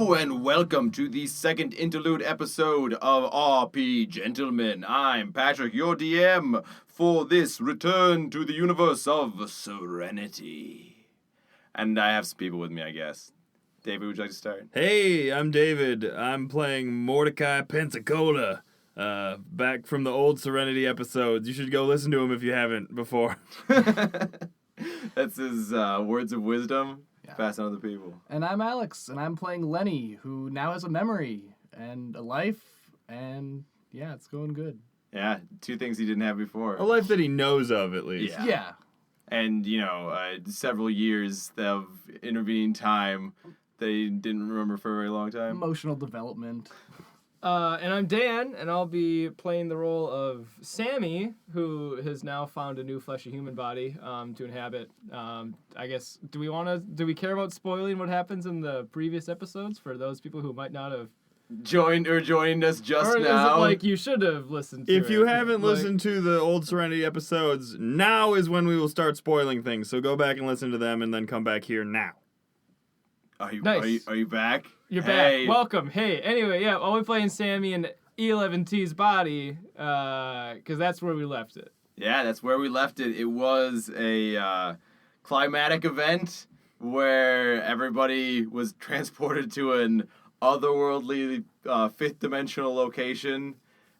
Hello and welcome to the second interlude episode of RP Gentlemen. I'm Patrick, your DM for this return to the universe of Serenity. And I have some people with me, I guess. David, would you like to start? Hey, I'm David. I'm playing Mortecaih Pensacola, back from the old Serenity episodes. You should go listen to them if you haven't before. That's his words of wisdom. Yeah. Pass on to the people. And I'm Alex, and I'm playing Lenny, who now has a memory and a life, and yeah, it's going good. Yeah, two things he didn't have before. A life that he knows of, at least. Yeah. And, several years of intervening time they didn't remember for a very long time. Emotional development. And I'm Dan, and I'll be playing the role of Sammy, who has now found a new fleshy human body to inhabit. I guess, do we care about spoiling what happens in the previous episodes for those people who might not have joined us just or now? Is it like you should have listened to If you haven't listened to the old Serenity episodes, now is when we will start spoiling things. So go back and listen to them and then come back here now. Are you back? You're back. Welcome. Hey, anyway, yeah, I'll be playing Sammy in E11T's body, because that's where we left it. Yeah, that's where we left it. It was a climatic event where everybody was transported to an otherworldly fifth-dimensional location,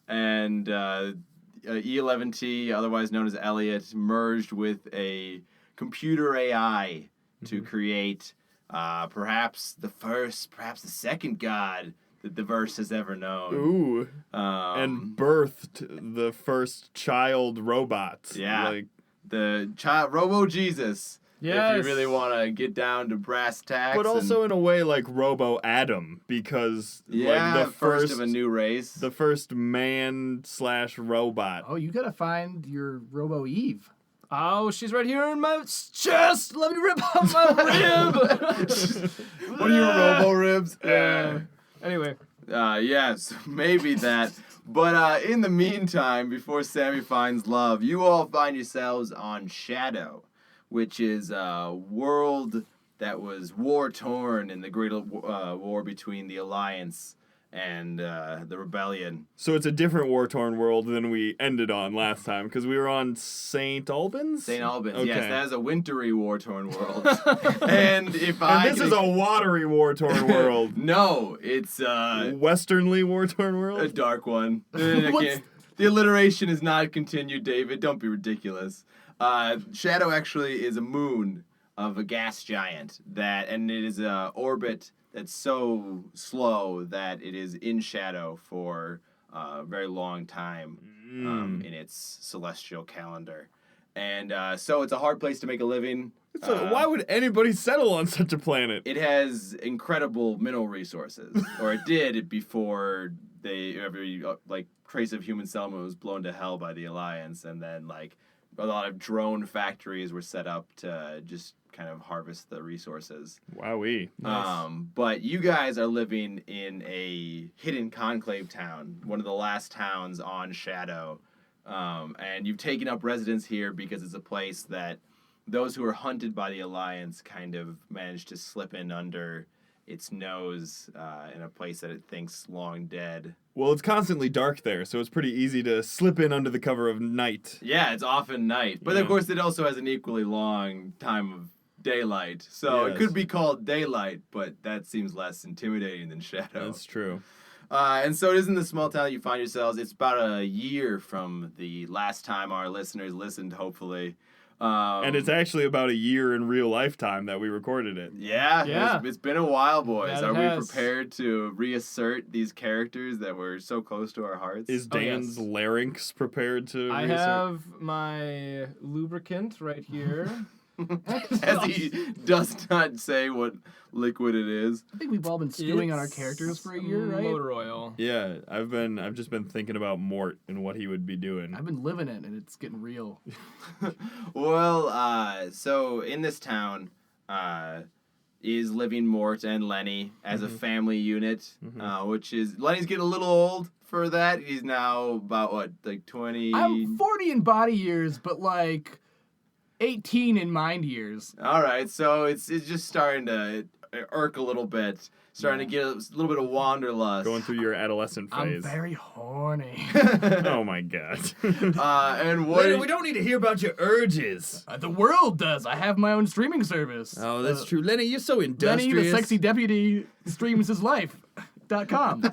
and E11T, otherwise known as Elliot, merged with a computer AI to create perhaps the first, perhaps the second god that the verse has ever known. Ooh. And birthed the first child robots. Yeah. The child, Robo-Jesus. Yes. If you really want to get down to brass tacks. But also in a way like Robo-Adam, because the first of a new race. The first man/robot. Oh, you gotta find your Robo-Eve. Oh, she's right here in my chest. Let me rip out my rib. What are your robo ribs? Anyway. Yes, maybe that. But in the meantime, before Sammy finds love, you all find yourselves on Shadow, which is a world that was war-torn in the Great War between the Alliance and the Rebellion. So it's a different war-torn world than we ended on last time, because we were on St. Albans? St. Albans, okay. Yes. That is a wintry war-torn world. And this is a watery war-torn world. No, it's westernly war-torn world? A dark one. The alliteration is not continued, David. Don't be ridiculous. Shadow actually is a moon of a gas giant, and it is an orbit that's so slow that it is in shadow for a very long time in its celestial calendar. And so it's a hard place to make a living. Why would anybody settle on such a planet? It has incredible mineral resources, or it did before every trace of human settlement was blown to hell by the Alliance, and then a lot of drone factories were set up to just kind of harvest the resources. Wowee. Nice. But you guys are living in a hidden conclave town, one of the last towns on Shadow. And you've taken up residence here because it's a place that those who are hunted by the Alliance kind of managed to slip in under its nose in a place that it thinks long dead. Well, it's constantly dark there, so it's pretty easy to slip in under the cover of night. Yeah, it's often night. But of course, it also has an equally long time of daylight. So It could be called daylight, but that seems less intimidating than shadow. That's true. And so it is in the small town you find yourselves. It's about a year from the last time our listeners listened, hopefully. And it's actually about a year in real lifetime that we recorded it. Yeah. It's been a while, boys. Are we has. prepared to reassert these characters that were so close to our hearts? Is Dan's larynx prepared to I reassert? have my lubricant right here. As he does not say what liquid it is. I think we've all been stewing on our characters for a year, right? Motor oil. Yeah, I've just been thinking about Mort and what he would be doing. I've been living it, and it's getting real. Well, so in this town is living Mort and Lenny as a family unit, which is, Lenny's getting a little old for that. He's now about, 20? I'm 40 in body years, but 18 in mind years. All right, so it's just starting to irk a little bit. starting to get a little bit of wanderlust. Going through your adolescent I'm phase. very horny. Oh my god. And what? Lenny, we don't need to hear about your urges. The world does. I have my own streaming service. Oh, that's true. Lenny, you're so industrious. Lenny, the sexy deputy, streams his life.com.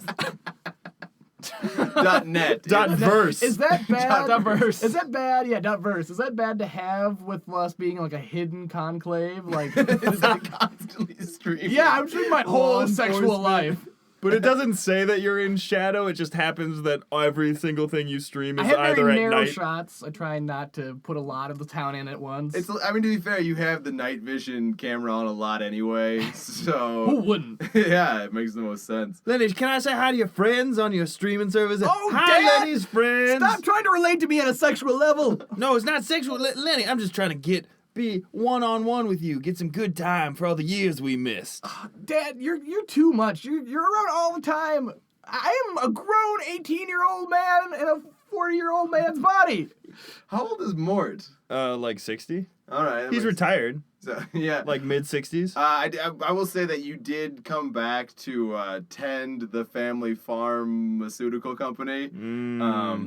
.net. .verse. Is that bad? .verse. Is that bad? Yeah, .verse. Is that bad to have with us being like a hidden conclave? Like, It's like constantly streaming. yeah, I'm streaming my whole Law sexual enforcement. life. But it doesn't say that you're in shadow. It just happens that every single thing you stream I is have either very at narrow night. shots. I try not to put a lot of the town in at once. I mean, to be fair, you have the night vision camera on a lot anyway, Who so wouldn't? yeah, it makes the most sense. Lenny, can I say hi to your friends on your streaming service? Oh, hi, Dad! Lenny's friends. Stop trying to relate to me at a sexual level. No, it's not sexual, Lenny. I'm just trying to be one-on-one with you, get some good time for all the years we missed. Dad, you're too much. You're around all the time. I am a grown 18-year-old man in a 40-year-old man's body. How old is Mort? Like 60. All right, that He's makes- retired, So, yeah. like mid-60s. I will say that you did come back to tend the family pharmaceutical company.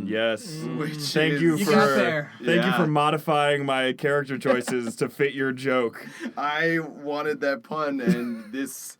Yes. Which Thank is, you You for got there. thank you Yeah. for modifying my character choices to fit your joke. I wanted that pun, and this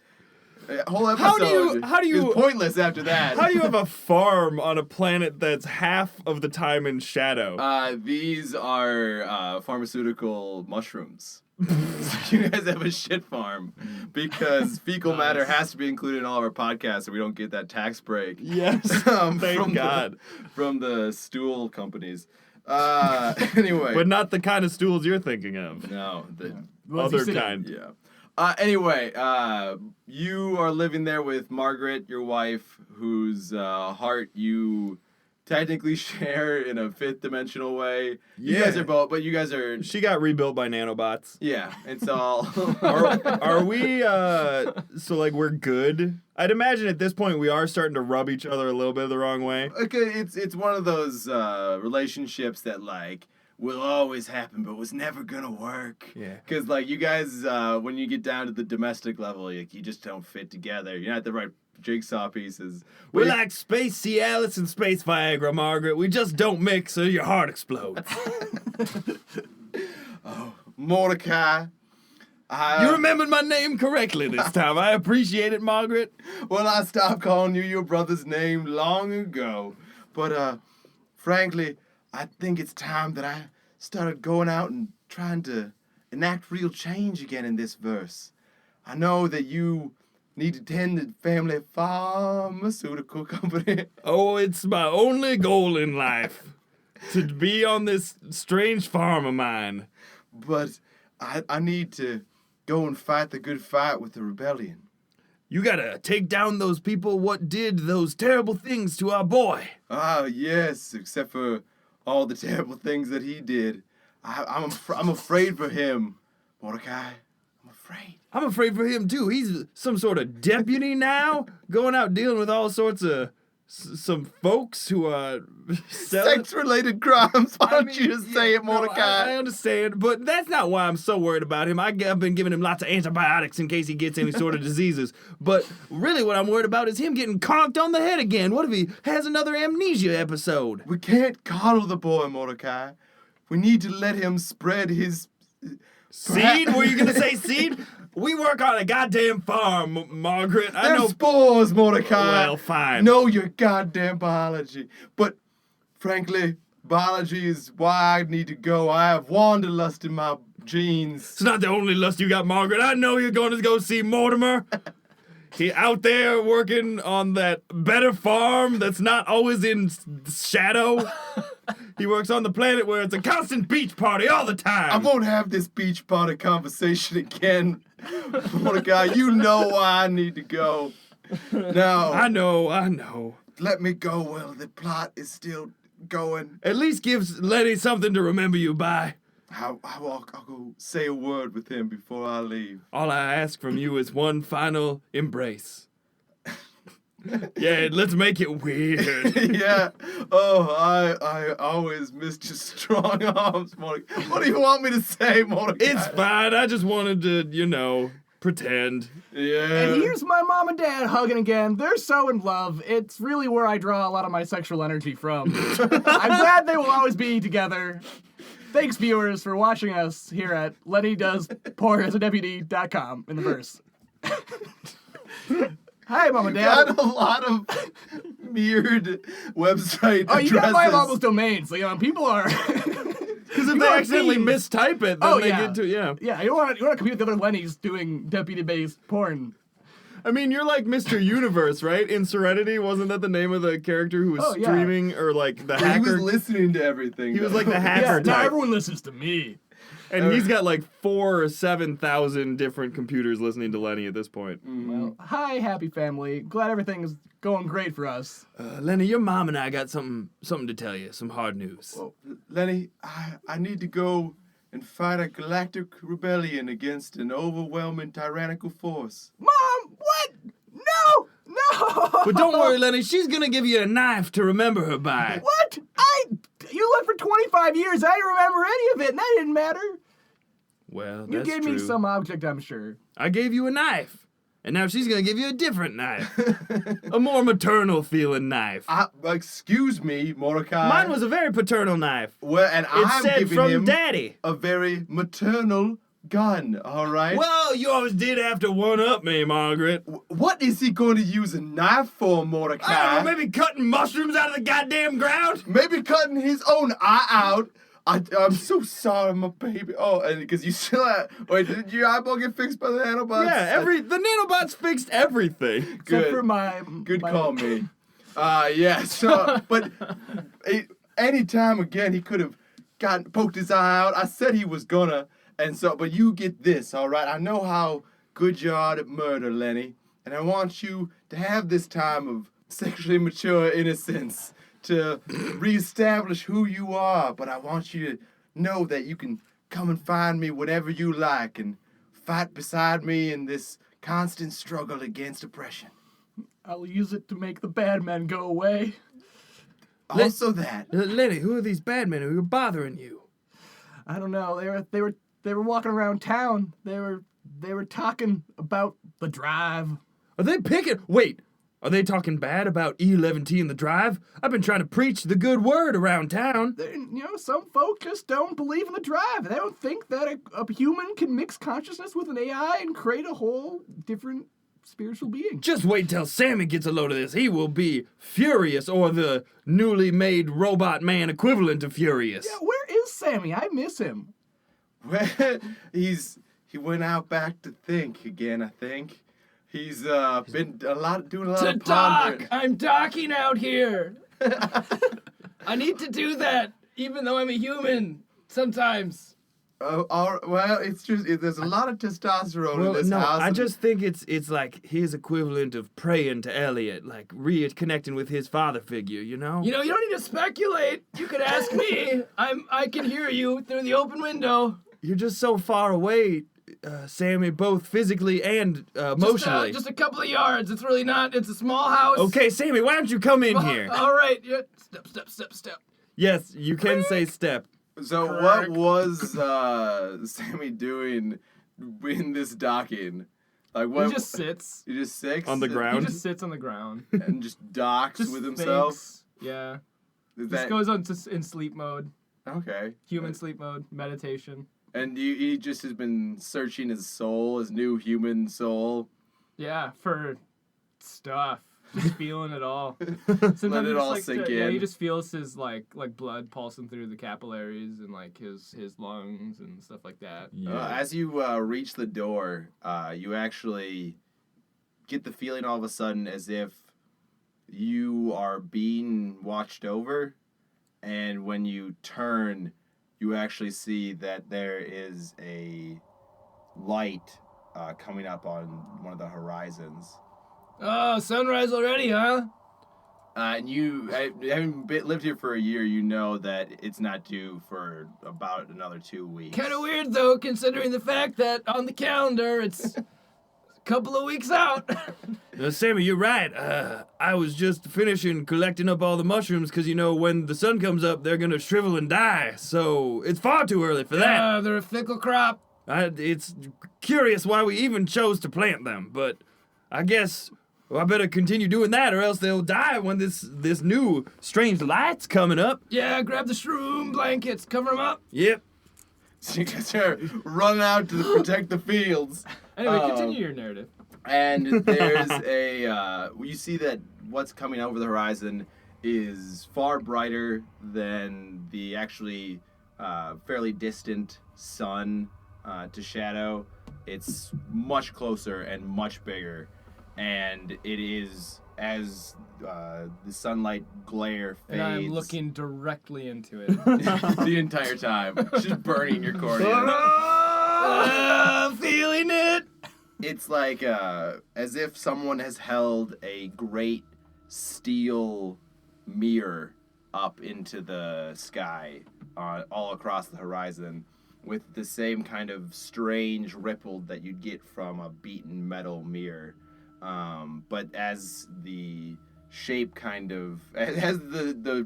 whole How do episode you- is pointless after that. How do you have a farm on a planet that's half of the time in shadow? These are pharmaceutical mushrooms. So you guys have a shit farm because fecal matter has to be included in all of our podcasts, so we don't get that tax break. Yes. From Thank God. from the stool companies. Anyway, But not the kind of stools you're thinking of. no, What's he Other sitting? kind. yeah. Anyway, you are living there with Margaret, your wife, whose heart you technically share in a fifth dimensional way. You guys Yeah. are both, but you guys are. She got rebuilt by nanobots. Yeah, it's all. Are we so like we're good? I'd imagine at this point we are starting to rub each other a little bit the wrong way. Okay, it's one of those relationships that like will always happen, but was never gonna work. Yeah. Because like you guys, when you get down to the domestic level, like you just don't fit together. You're not the right jigsaw pieces. We're like Space Cialis and Space Viagra, Margaret. We just don't mix or your heart explodes. Mortecaih. You remembered my name correctly this time. I appreciate it, Margaret. Well, I stopped calling you your brother's name long ago. But, frankly, I think it's time that I started going out and trying to enact real change again in this verse. I know that you need to tend the family pharmaceutical company. Oh, it's my only goal in life. To be on this strange farm of mine. But I need to go and fight the good fight with the rebellion. You gotta take down those people what did those terrible things to our boy. Ah, yes, except for all the terrible things that he did. I'm afraid for him, Mortecaih. I'm afraid. I'm afraid for him too. He's some sort of deputy now, going out dealing with all sorts of some folks who are selling. Sex-related crimes. Why don't you just say it, No, Mortecaih? I understand, but that's not why I'm so worried about him. I've been giving him lots of antibiotics in case he gets any sort of diseases. But really what I'm worried about is him getting conked on the head again. What if he has another amnesia episode? We can't coddle the boy, Mortecaih. We need to let him spread his... Seed? Were you going to say seed? We work on a goddamn farm, Margaret. I They're know. spores, Mortecaih. Well, fine. Know your goddamn biology. But, frankly, biology is why I need to go. I have wanderlust in my genes. It's not the only lust you got, Margaret. I know you're going to go see Mortimer. He out there working on that better farm that's not always in shadow. He works on the planet where it's a constant beach party all the time. I won't have this beach party conversation again. Mortecaih, you know why I need to go. Now, I know. let me go while the plot is still going. At least gives Lenny something to remember you by. I'll go say a word with him before I leave. All I ask from you is one final embrace. Yeah, let's make it weird. Yeah. Oh, I always missed your strong arms, Mortecaih. What do you want me to say, Mortecaih? It's fine. I just wanted to, pretend. Yeah. And here's my mom and dad hugging again. They're so in love. It's really where I draw a lot of my sexual energy from. I'm glad they will always be together. Thanks, viewers, for watching us here at LennyDoesPornAsADeputy.com in the verse. Hi, mom and dad. Got a lot of weird website Oh, you gotta buy addresses. all those domains. You know, people are. Because if You they are accidentally thieves. mistype it, then Oh, they yeah. get to, yeah. Yeah, you don't want to compete with the other Lennys doing deputy-based porn. I mean, you're like Mr. Universe, right? In Serenity, wasn't that the name of the character who was Oh, yeah. streaming, or like the He hacker? was listening to everything. He was though. like the hacker Yeah, now type. everyone listens to me. And he's got like 4,000 or 7,000 different computers listening to Lenny at this point. Well, hi, happy family. Glad everything is going great for us. Lenny, your mom and I got something to tell you. Some hard news. Well, Lenny, I need to go and fight a galactic rebellion against an overwhelming tyrannical force. Mom, what? No! But don't worry, Lenny. She's gonna give you a knife to remember her by. What? You lived for 25 years. I didn't remember any of it, and that didn't matter. Well, that's You gave true. me some object, I'm sure. I gave you a knife, and now she's gonna give you a different knife, a more maternal feeling knife. Excuse me, Mortecaih. Mine was a very paternal knife. Well, and It I'm said giving from him Daddy. a very maternal gun. All right. Well, you always did have to one-up me, Margaret. What is he going to use a knife for, Mortecaih? I don't know, maybe cutting mushrooms out of the goddamn ground? Maybe cutting his own eye out. I'm so sorry, my baby. Oh, and because you still wait, did your eyeball get fixed by the nanobots? Yeah, the nanobots fixed everything. Except Good. for my... Good my- call, me. Yeah. So, but any time again, he could have poked his eye out. I said he was gonna, and so, but you get this, all right? I know how good you are at murder, Lenny, and I want you to have this time of sexually mature innocence to reestablish who you are. But I want you to know that you can come and find me whenever you like and fight beside me in this constant struggle against oppression. I'll use it to make the bad men go away. Also that. Lenny, who are these bad men who are bothering you? I don't know. They were walking around town. They were talking about the drive. Are they picking? Wait, are they talking bad about E11T and the drive? I've been trying to preach the good word around town. Some folk just don't believe in the drive. They don't think that a human can mix consciousness with an AI and create a whole different spiritual being. Just wait till Sammy gets a load of this. He will be furious, or the newly made robot man equivalent of furious. Yeah, where is Sammy? I miss him. Well, he went out back to think again, I think. He's been doing a lot To of dock! pondering. I'm docking out here! I need to do that, even though I'm a human, sometimes. Well, it's just there's a lot of testosterone in this house. I and- just think it's like his equivalent of praying to Elliot, like reconnecting with his father figure, you know? You know, you don't need to speculate. You could ask me. I can hear you through the open window. You're just so far away, Sammy, both physically and emotionally. Just a couple of yards. It's really not. It's a small house. Okay, Sammy, why don't you come in here? All right. Yeah. Step. Yes, you can say step. So what was Sammy doing in this docking? Like what? He just sits. He just sits On the He ground? just sits on the ground. and just docks Just with himself. thinks. Yeah. Is Just that goes on in sleep mode. okay? Human sleep mode. Meditation. And he just has been searching his soul, his new human soul. Yeah, for stuff. Just feeling it all. Sometimes Let it he just all likes sink to- Yeah, in. he just feels his like blood pulsing through the capillaries and like his lungs and stuff like that. As you reach the door, you actually get the feeling all of a sudden as if you are being watched over, and when you turn, you actually see that there is a light coming up on one of the horizons. Oh, sunrise already, huh? And you, having lived here for a year, you know that it's not due for about another 2 weeks. Kind of weird though, considering the fact that on the calendar it's a couple of weeks out. Sammy, you're right. I was just finishing collecting up all the mushrooms because, when the sun comes up, they're going to shrivel and die. So it's far too early for that. They're a fickle crop. It's curious why we even chose to plant them, but I guess I better continue doing that, or else they'll die when this new strange light's coming up. Yeah, grab the shroom blankets, cover them up. Yep. So you guys are running out to protect the fields. Anyway, continue your narrative. And there's you see that what's coming over the horizon is far brighter than the actually fairly distant sun to shadow. It's much closer and much bigger, and it is as the sunlight glare fades. And I'm looking directly into it. the entire time, just burning your cornea. Feeling it. It's like as if someone has held a great steel mirror up into the sky all across the horizon with the same kind of strange ripple that you'd get from a beaten metal mirror. But as the shape kind of, as the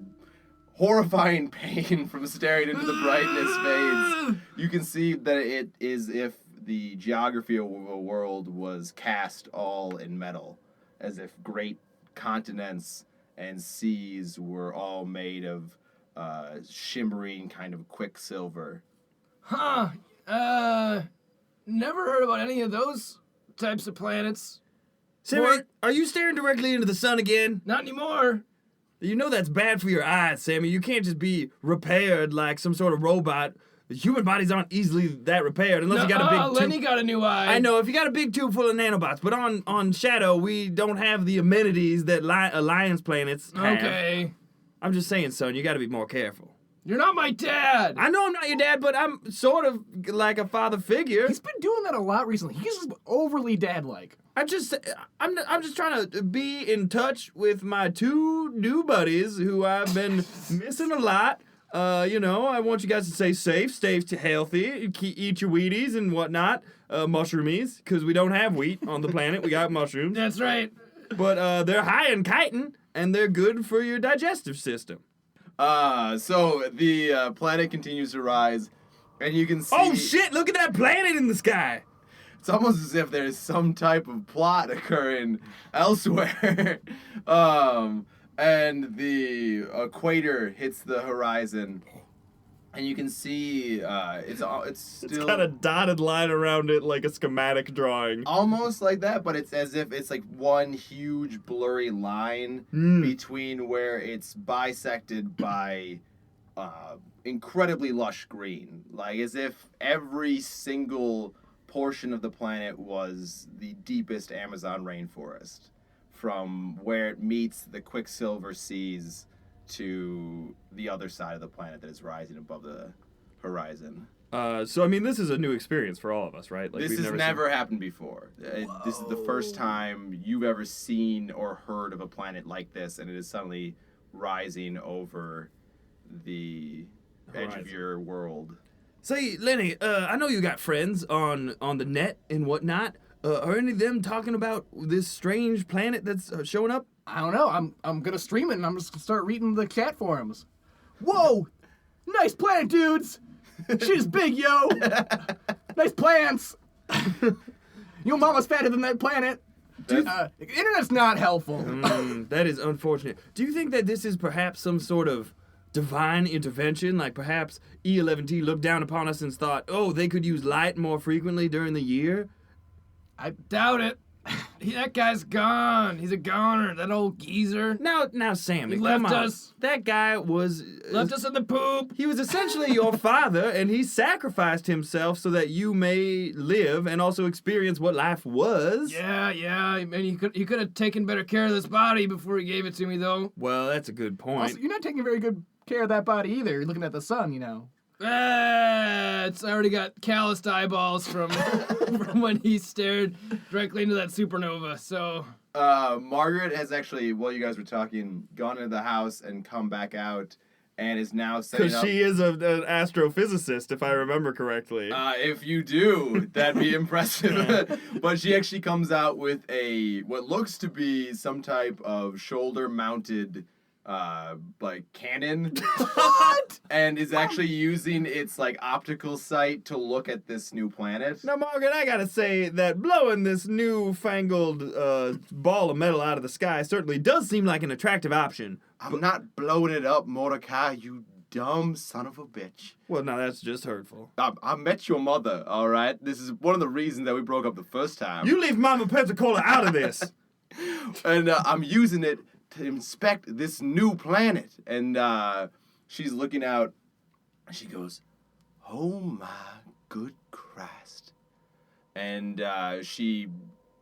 horrifying pain from staring into the brightness fades, you can see that it is if the geography of the world was cast all in metal, as if great continents and seas were all made of shimmering kind of quicksilver. Huh. Never heard about any of those types of planets. Sammy, are you staring directly into the sun again? Not anymore. You know that's bad for your eyes, Sammy. You can't just be repaired like some sort of robot. Human bodies aren't easily that repaired unless you got a big tube. Lenny got a new eye. I know, if you got a big tube full of nanobots, but on Shadow, we don't have the amenities that Alliance planets have. Okay. I'm just saying, son, you got to be more careful. You're not my dad. I know I'm not your dad, but I'm sort of like a father figure. He's been doing that a lot recently. He's just overly dad-like. I'm just trying to be in touch with my two new buddies who I've been missing a lot. I want you guys to stay safe, stay healthy, eat your Wheaties and whatnot, mushroomies, because we don't have wheat on the planet. We got mushrooms. That's right. But they're high in chitin, and they're good for your digestive system. So the planet continues to rise, and you can see... Oh, shit! Look at that planet in the sky! It's almost as if there's some type of plot occurring elsewhere. And the equator hits the horizon, and you can see it's still... It's got a dotted line around it like a schematic drawing. Almost like that, but it's as if it's like one huge blurry line between where it's bisected by incredibly lush green. Like as if every single portion of the planet was the deepest Amazon rainforest, from where it meets the quicksilver seas to the other side of the planet that is rising above the horizon. So I mean, this is a new experience for all of us, right? Like this has never happened before. This is the first time you've ever seen or heard of a planet like this, and it is suddenly rising over the edge of your world. Say, Lenny, I know you got friends on the net and whatnot. Are any of them talking about this strange planet that's showing up? I don't know. I'm gonna stream it and I'm just gonna start reading the cat forums. Whoa! Nice planet, dudes! She's big, yo! Nice plants! Your mama's fatter than that planet. The internet's not helpful. That is unfortunate. Do you think that this is perhaps some sort of divine intervention? Like perhaps E11T looked down upon us and thought, oh, they could use light more frequently during the year? I doubt it. That guy's gone. He's a goner. That old geezer. Now, Sam, He come left on. us. That guy was... Left us in the poop. He was essentially your father, and he sacrificed himself so that you may live and also experience what life was. Yeah. And he could have taken better care of this body before he gave it to me, though. Well, that's a good point. Also, you're not taking very good care of that body either. You're looking at the sun, you know. It's already got calloused eyeballs from when he stared directly into that supernova. So Margaret has actually, while you guys were talking, gone into the house and come back out, and is now setting Because up. she is an astrophysicist, if I remember correctly. If you do, that'd be impressive. But she actually comes out with what looks to be some type of shoulder-mounted like cannon. What? And is actually using its like optical sight to look at this new planet. Now, Margaret, I gotta say that blowing this newfangled ball of metal out of the sky certainly does seem like an attractive option. I'm not blowing it up, Mortecaih, you dumb son of a bitch. Well, now that's just hurtful. I met your mother, all right? This is one of the reasons that we broke up the first time. You leave Mama Pensacola out of this. And I'm using it to inspect this new planet. And she's looking out. And she goes, oh my good Christ. And she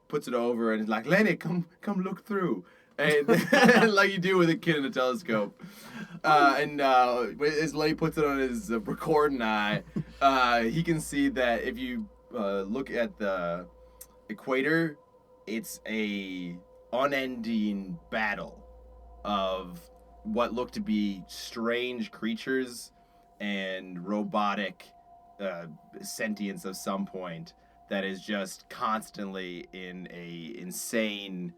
puts it over and is like, Lenny, come look through. And like you do with a kid in a telescope. As Lenny puts it on his recording eye, he can see that if you look at the equator, it's a unending battle of what look to be strange creatures and robotic sentience of some point that is just constantly in a insane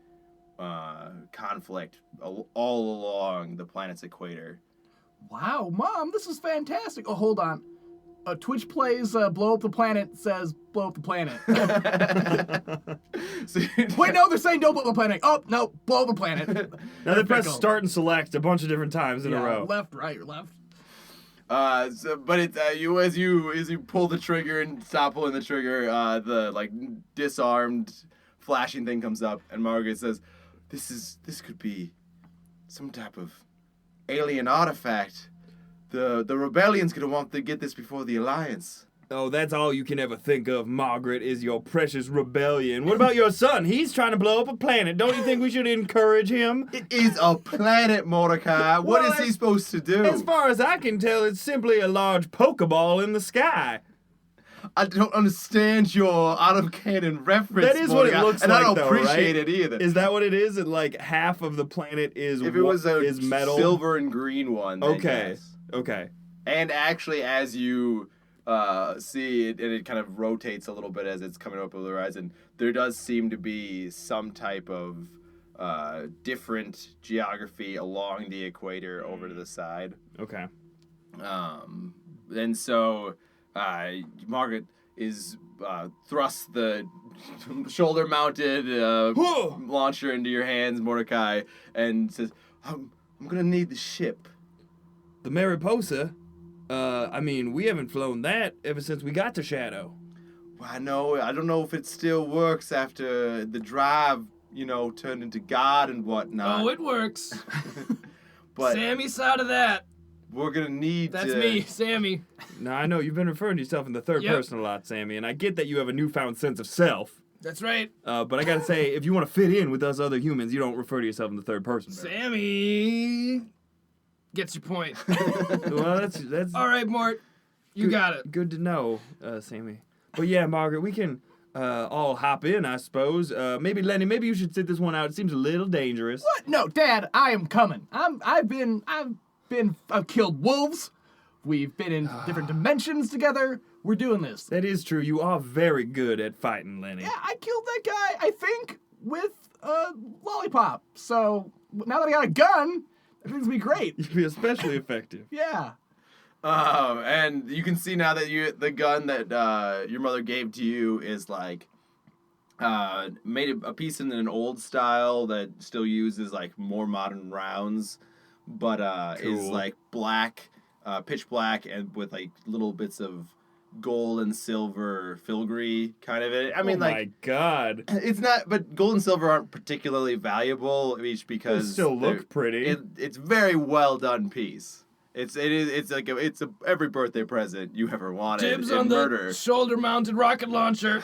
conflict all along the planet's equator. Wow, Mom, this is fantastic. Oh, hold on. Twitch plays Blow Up the Planet says Blow Up the Planet. Wait, no, they're saying don't blow up the planet. Oh, no, blow up the planet. Now they press start and select a bunch of different times in a row. Left, right, or left. But it's you as you pull the trigger and stop pulling the trigger, the like disarmed flashing thing comes up, and Margaret says, "This could be some type of alien artifact. The rebellion's gonna want to get this before the Alliance." Oh, that's all you can ever think of, Margaret, is your precious rebellion. What about your son? He's trying to blow up a planet. Don't you think we should encourage him? It is a planet, Mortecaih. What is he supposed to do? As far as I can tell, it's simply a large Pokeball in the sky. I don't understand your out-of-canon reference, That is what it looks and like, I don't though, appreciate right? it either. Is that what it is? It, like, half of the planet is If it was a is metal? silver and green one, then Okay. yes. Okay. And actually, as you see it, and it kind of rotates a little bit as it's coming up over the horizon, there does seem to be some type of different geography along the equator over to the side. Okay. And so Margaret is thrusts the shoulder-mounted launcher into your hands, Mortecaih, and says, I'm going to need the ship. The Mariposa? I mean, we haven't flown that ever since we got to Shadow. Well, I don't know if it still works after the drive, turned into God and whatnot. Oh, it works. But Sammy's side of that. we're going to need That's me, Sammy. Now, I know you've been referring to yourself in the third Yep. person a lot, Sammy, and I get that you have a newfound sense of self. That's right. But I gotta say, if you want to fit in with us other humans, you don't refer to yourself in the third person. Sammy gets your point. Well, that's All right, Mort. You got it. good to know, Sammy. But yeah, Margaret, we can all hop in, I suppose. Maybe Lenny, maybe you should sit this one out. It seems a little dangerous. What? No, Dad, I am coming. I've killed wolves. We've been in different dimensions together. We're doing this. That is true. You are very good at fighting, Lenny. Yeah, I killed that guy, I think, with a lollipop. So now that I got a gun, everything's gonna be great. You'd be especially effective. Yeah. And you can see now that the gun that your mother gave to you is like made a piece in an old style that still uses like more modern rounds, but is Cool. like black, pitch black, and with like little bits of gold and silver filigree kind of it. I mean, oh like my God. it's not, but gold and silver aren't particularly valuable each because They still look they're- pretty. It's very well done piece. It's every birthday present you ever wanted. Dibs in on murder. the shoulder-mounted rocket launcher.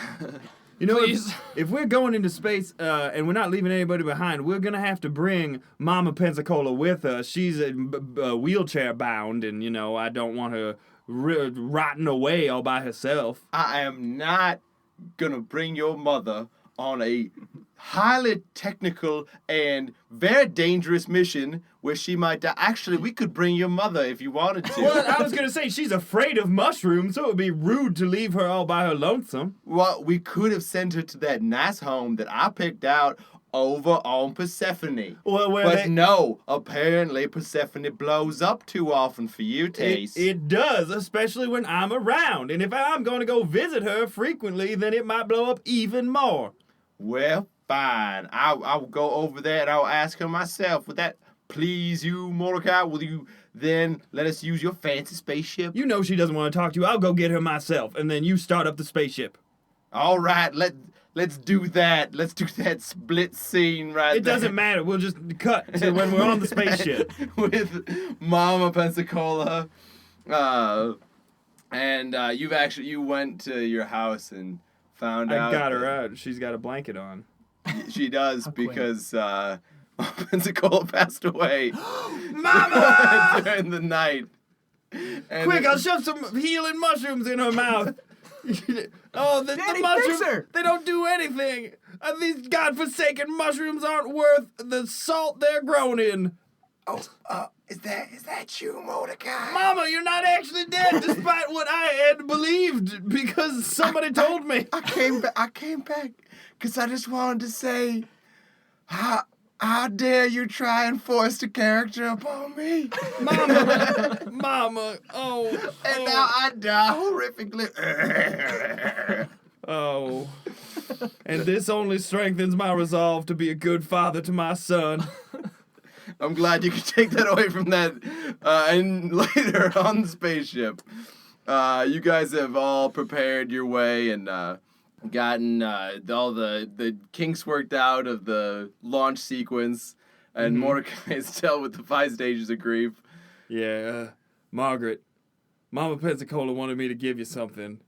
You know, Please. if we're going into space and we're not leaving anybody behind, we're going to have to bring Mama Pensacola with us. She's wheelchair bound, and, I don't want her rotting away all by herself. I am not gonna bring your mother on a highly technical and very dangerous mission where she might die. Actually, we could bring your mother if you wanted to. Well, I was going to say, she's afraid of mushrooms, so it would be rude to leave her all by her lonesome. Well, we could have sent her to that nice home that I picked out over on Persephone. Well, But no, apparently Persephone blows up too often for you, Taste. It does, especially when I'm around. And if I'm going to go visit her frequently, then it might blow up even more. Well, fine. I'll go over there and I'll ask her myself. Would that please you, Mortecaih? Will you then let us use your fancy spaceship? You know she doesn't want to talk to you. I'll go get her myself, and then you start up the spaceship. All right, let's do that. Let's do that split scene right there. It doesn't matter. We'll just cut to when we're on the spaceship. With Mama Pensacola. And you went to your house and found out. I got her out. She's got a blanket on. She does because Pensacola passed away. Mama! During the night. And Quick, I'll shove some healing mushrooms in her mouth. Oh, the Daddy, mushrooms, fix her! they don't do anything. These godforsaken mushrooms aren't worth the salt they're grown in. Is that you, Mortecaih? Mama, you're not actually dead, despite what I had believed, because somebody told me. I came back because I just wanted to say, how dare you try and force the character upon me? Mama, oh. And now I die horrifically. Oh. And this only strengthens my resolve to be a good father to my son. I'm glad you could take that away from that. And later on the spaceship, you guys have all prepared your way and gotten all the kinks worked out of the launch sequence. And Mortecaih is dealt with the 5 stages of grief. Yeah, Margaret, Mama Pensacola wanted me to give you something.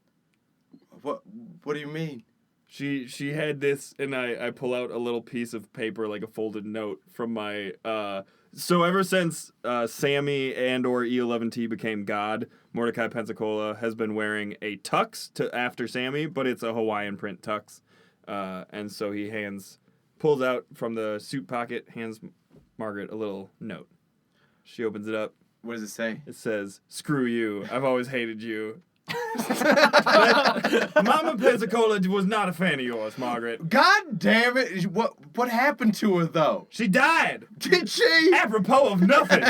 What do you mean? She had this, and I pull out a little piece of paper, like a folded note from my, so ever since Sammy and or E11T became God, Mortecaih Pensacola has been wearing a tux after Sammy, but it's a Hawaiian print tux. And so he pulls out from the suit pocket, hands Margaret a little note. She opens it up. What does it say? It says, "Screw you. I've always hated you." Mama Pensacola was not a fan of yours, Margaret. God damn it! What happened to her though? She died. Did she? Apropos of nothing.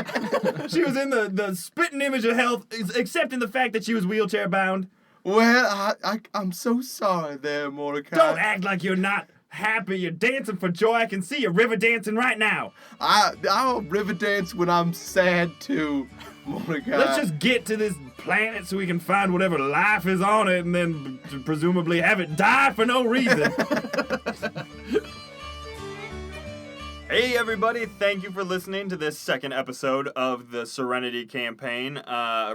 She was in the spitting image of health, except in the fact that she was wheelchair bound. Well, I'm so sorry there, Mortecaih. Don't act like you're not happy. You're dancing for joy. I can see you river dancing right now. I'll river dance when I'm sad too, Mortecaih. Let's just get to this planet so we can find whatever life is on it and then presumably have it die for no reason. Hey everybody, thank you for listening to this second episode of the Serenity campaign.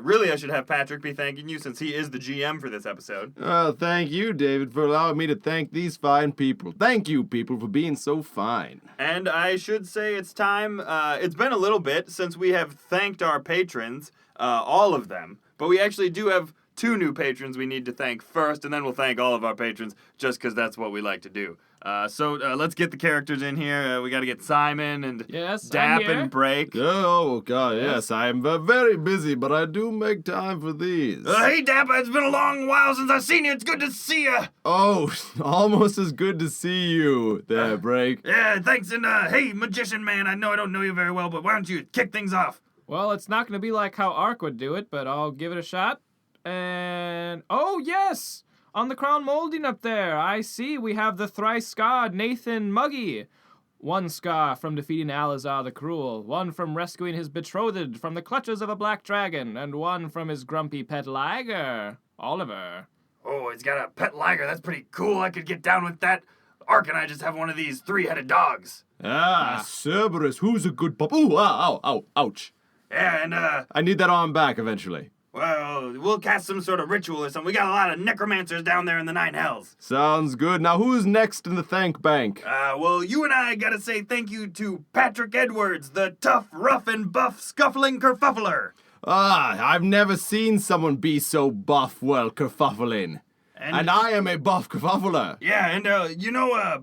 Really, I should have Patrick be thanking you since he is the GM for this episode. Thank you, David, for allowing me to thank these fine people. Thank you, people, for being so fine. And I should say it's time, it's been a little bit since we have thanked our patrons, all of them. But we actually do have 2 new patrons we need to thank first, and then we'll thank all of our patrons just because that's what we like to do. So let's get the characters in here. We got to get Simon and Dap and Break. Oh, God, yes, I am very busy, but I do make time for these. Hey, Dap, it's been a long while since I've seen you. It's good to see you. Oh, almost as good to see you there, Break. Yeah, thanks. And hey, Magician Man, I know I don't know you very well, but why don't you kick things off? Well, it's not going to be like how Ark would do it, but I'll give it a shot. And, oh, yes! On the crown molding up there, I see we have the thrice-scarred Nathan Muggy. 1 scar from defeating Alizar the Cruel, 1 from rescuing his betrothed from the clutches of a black dragon, and 1 from his grumpy pet liger, Oliver. Oh, he's got a pet liger. That's pretty cool. I could get down with that. Ark and I just have one of these 3-headed dogs. Cerberus, who's a good pup? Ooh, ow, ouch. Yeah, and I need that arm back eventually. Well, we'll cast some sort of ritual or something. We got a lot of necromancers down there in the 9 hells. Sounds good. Now, who's next in the thank bank? Well, you and I gotta say thank you to Patrick Edwards, the tough, rough, and buff scuffling kerfuffler. I've never seen someone be so buff while kerfuffling. And I am a buff kerfuffler. Yeah, and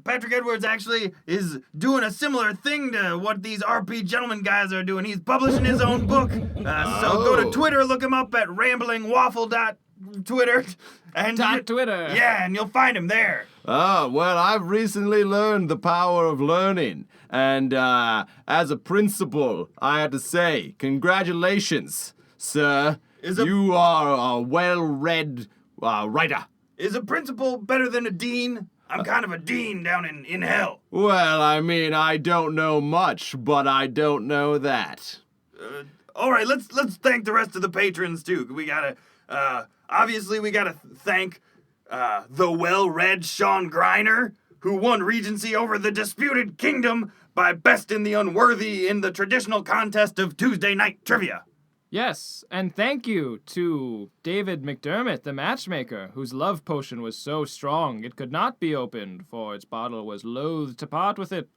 Patrick Edwards actually is doing a similar thing to what these RP gentleman guys are doing. He's publishing his own book. So go to Twitter, look him up at ramblingwaffle.twitter. And Twitter. Yeah, and you'll find him there. Well, I've recently learned the power of learning. And as a principal, I have to say, congratulations, sir. You are a well-read writer. Is a principal better than a dean? I'm kind of a dean down in hell. Well, I mean, I don't know much, but I don't know that. All right, let's thank the rest of the patrons too. We gotta obviously we gotta thank the well-read Sean Griner, who won Regency over the Disputed Kingdom by besting the unworthy in the traditional contest of Tuesday night trivia. Yes, and thank you to David McDermott, the matchmaker, whose love potion was so strong it could not be opened, for its bottle was loath to part with it.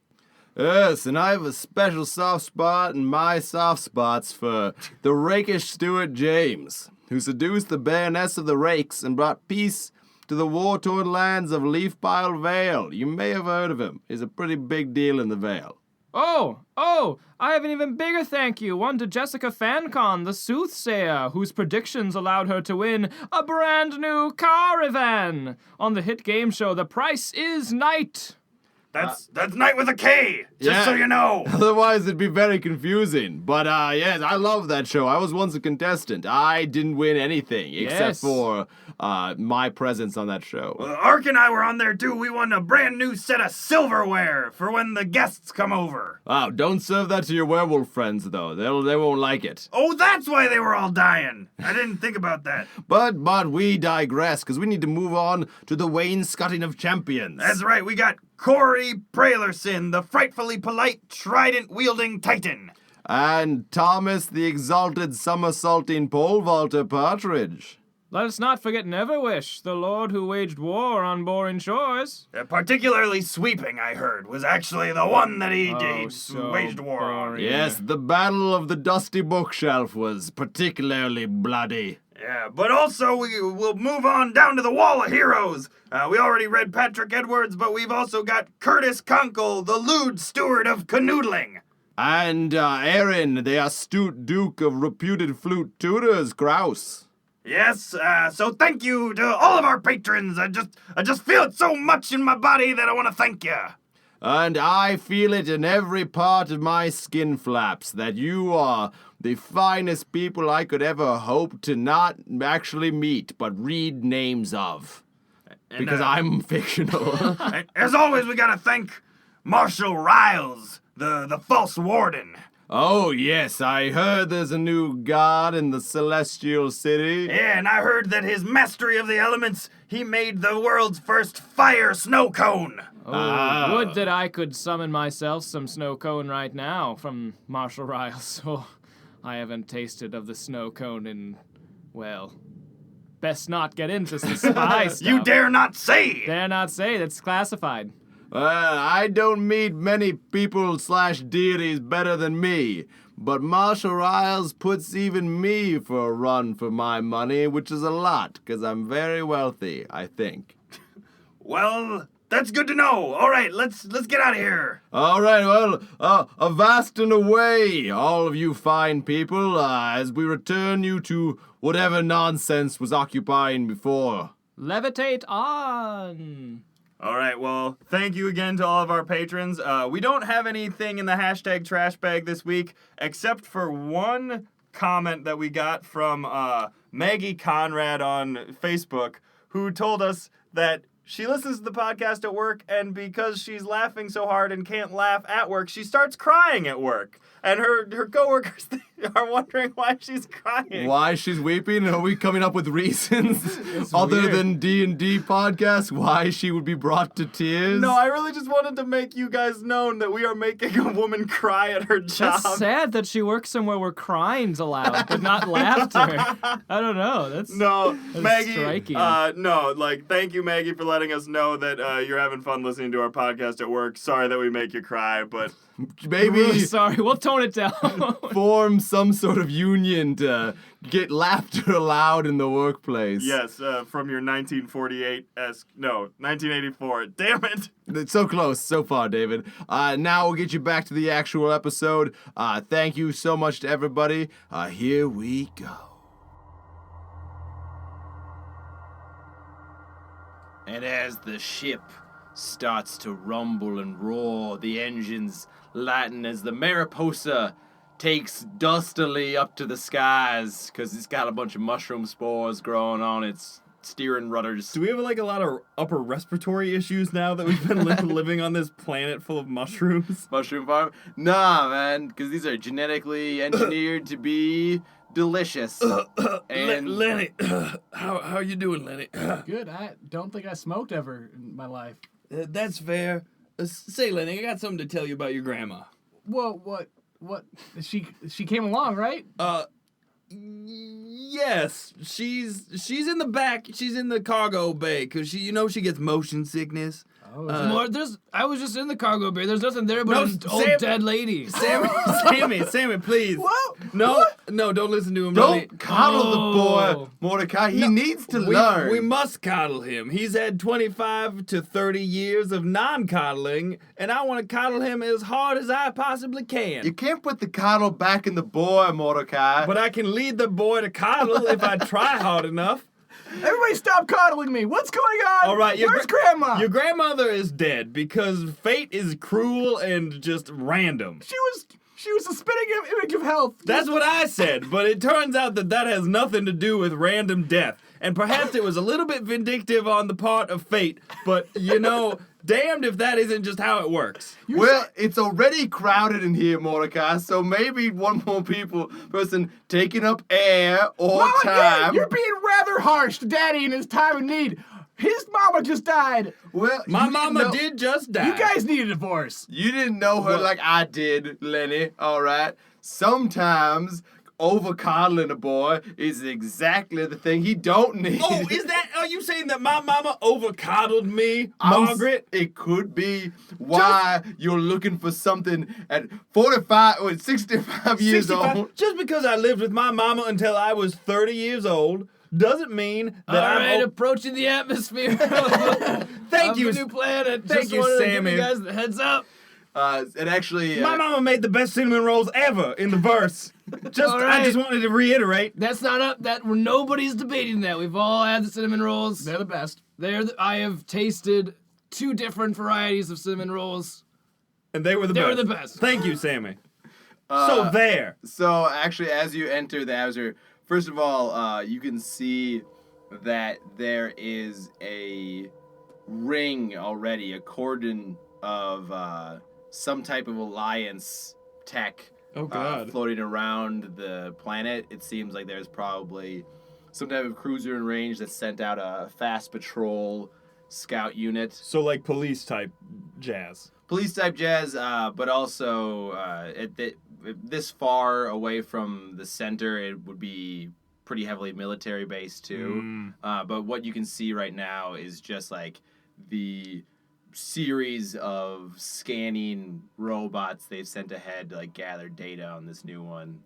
Yes, and I have a special soft spot in my soft spots for the rakish Stuart James, who seduced the Baroness of the Rakes and brought peace to the war-torn lands of Leafpile Vale. You may have heard of him. He's a pretty big deal in the Vale. Oh, I have an even bigger thank you. One to Jessica Fancon, the soothsayer, whose predictions allowed her to win a brand new caravan on the hit game show The Price is Night. That's Night with a K, just so you know. Otherwise, it'd be very confusing. But, yes, I love that show. I was once a contestant. I didn't win anything except for my presence on that show. Well, Ark and I were on there, too. We won a brand new set of silverware for when the guests come over. Wow, don't serve that to your werewolf friends, though. They won't like it. Oh, that's why they were all dying. I didn't think about that. But we digress, because we need to move on to the wainscoting of champions. That's right, we got Corey Pralerson, the frightfully polite, trident-wielding titan. And Thomas, the exalted somersaulting pole vaulter Partridge. Let us not forget Neverwish, the lord who waged war on boring shores. Particularly sweeping, I heard, was actually the one that he so waged war on. boring. Yes, the Battle of the Dusty Bookshelf was particularly bloody. Yeah, but also we'll move on down to the Wall of Heroes. We already read Patrick Edwards, but we've also got Curtis Conkle, the lewd steward of canoodling. And Aaron, the astute duke of reputed flute tutors, Kraus. Yes, so thank you to all of our patrons. I just feel it so much in my body that I want to thank you. And I feel it in every part of my skin flaps that you are the finest people I could ever hope to not actually meet, but read names of. Because I'm fictional. As always, we gotta thank Marshall Riles, the false warden. Oh, yes, I heard there's a new god in the celestial city. Yeah, and I heard that his mastery of the elements, he made the world's first fire snow cone. Oh, would that I could summon myself some snow cone right now from Marshall Riles. Oh, I haven't tasted of the snow cone in, well, best not get into some spy stuff. You dare not say! Dare not say, that's classified. I don't meet many people/deities better than me, but Marshall Riles puts even me for a run for my money, which is a lot, because I'm very wealthy, I think. Well, that's good to know. All right, let's get out of here. All right, well, avast and away, all of you fine people, as we return you to whatever nonsense was occupying before. Levitate on! All right, well, thank you again to all of our patrons. We don't have anything in the hashtag trash bag this week, except for one comment that we got from Maggie Conrad on Facebook, who told us that she listens to the podcast at work, and because she's laughing so hard and can't laugh at work, she starts crying at work. And her coworkers are wondering why she's crying. Why she's weeping? Are we coming up with reasons other weird. than D&D podcasts why she would be brought to tears? No, I really just wanted to make you guys known that we are making a woman cry at her job. That's sad that she works somewhere where crying's allowed, but not laughter. I don't know. That's Maggie. striking. Thank you, Maggie, for letting us know that you're having fun listening to our podcast at work. Sorry that we make you cry, but maybe really sorry. We'll tone it down. form some sort of union to get laughter in the workplace. yes, from your 1984. Damn it. It's so close, so far, David. Now we'll get you back to the actual episode. Thank you so much to everybody. Here we go. And as the ship starts to rumble and roar, the engines lighten as the Mariposa takes dustily up to the skies because it's got a bunch of mushroom spores growing on its steering rudders. Do we have like a lot of upper respiratory issues now that we've been living on this planet full of mushrooms? Mushroom farm? Nah, man, because these are genetically engineered to be delicious. And Lenny, how you doing, Lenny? Good. I don't think I smoked ever in my life. That's fair. Say, Lenny, I got something to tell you about your grandma. Whoa, what? She came along, right? Yes, she's in the back. She's in the cargo bay because she gets motion sickness. I was just in the cargo bay. There's nothing there but No, an old Sam- dead lady. Sammy, please. Whoa! No, don't listen to him. Lenny. don't coddle the boy, Oh. Mordecai. He needs to learn. We must coddle him. He's had 25 to 30 years of non-coddling, and I want to coddle him as hard as I possibly can. You can't put the coddle back in the boy, Mordecai. But I can lead the boy to coddle if I try hard enough. Everybody stop coddling me. What's going on? All right, Where's Grandma? Your grandmother is dead because fate is cruel and just random. She was a spitting image of health. That's what I said, but it turns out that has nothing to do with random death. And perhaps it was a little bit vindictive on the part of fate, but damned if that isn't just how it works. Well, it's already crowded in here, Mordecai, so maybe one more person taking up air or Mama, time. you're being rather harsh to Daddy in his time of need. His mama just died. Well, My you didn't mama know- did just die. You guys need a divorce. You didn't know her like I did, Lenny, all right? Sometimes over-coddling a boy is exactly the thing he don't need. Oh, are you saying that my mama over-coddled me, I'm Margaret? It could be why you're looking for something at 45 or 65 years 65 old. Just because I lived with my mama until I was 30 years old doesn't mean that All right, I'm... approaching the atmosphere. Thank you, Of the new planet. thank Just you, wanted to give Sammy. you guys the heads up. And actually, My mama made the best cinnamon rolls ever in the verse. All right. I just wanted to reiterate. That's not up. Nobody's debating that. We've all had the cinnamon rolls. They're the best. I have tasted 2 different varieties of cinnamon rolls. And they were the They best. were the best. Thank you, Sammy. So there. So actually, as you enter the Hauser, first of all, you can see that there is a ring already, a cordon of some type of alliance tech Oh, God. floating around the planet. It seems like there's probably some type of cruiser in range that sent out a fast patrol scout unit. So like police type jazz. Police type jazz, but also this far away from the center, it would be pretty heavily military based too. But what you can see right now is just like the series of scanning robots they've sent ahead to like gather data on this new one.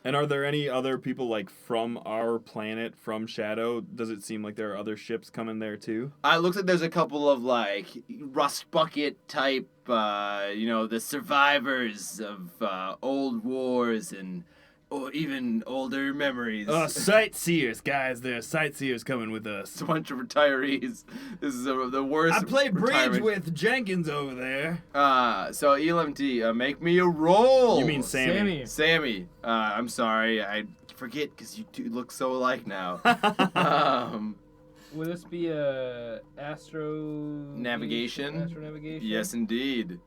And are there any other people like from our planet, from Shadow? Does it seem like there are other ships coming there too? It looks like there's a couple of like rust bucket type, the survivors of old wars and or even older memories. Sightseers, guys. There are sightseers coming with us. It's a bunch of retarees. This is the worst. I play bridge retirement. with Jenkins over there. So ELMT, make me a roll. You mean Sammy? Sammy. I'm sorry, I forget because you two look so alike now. Would this be a astro Navigation? Astro navigation. Yes, indeed.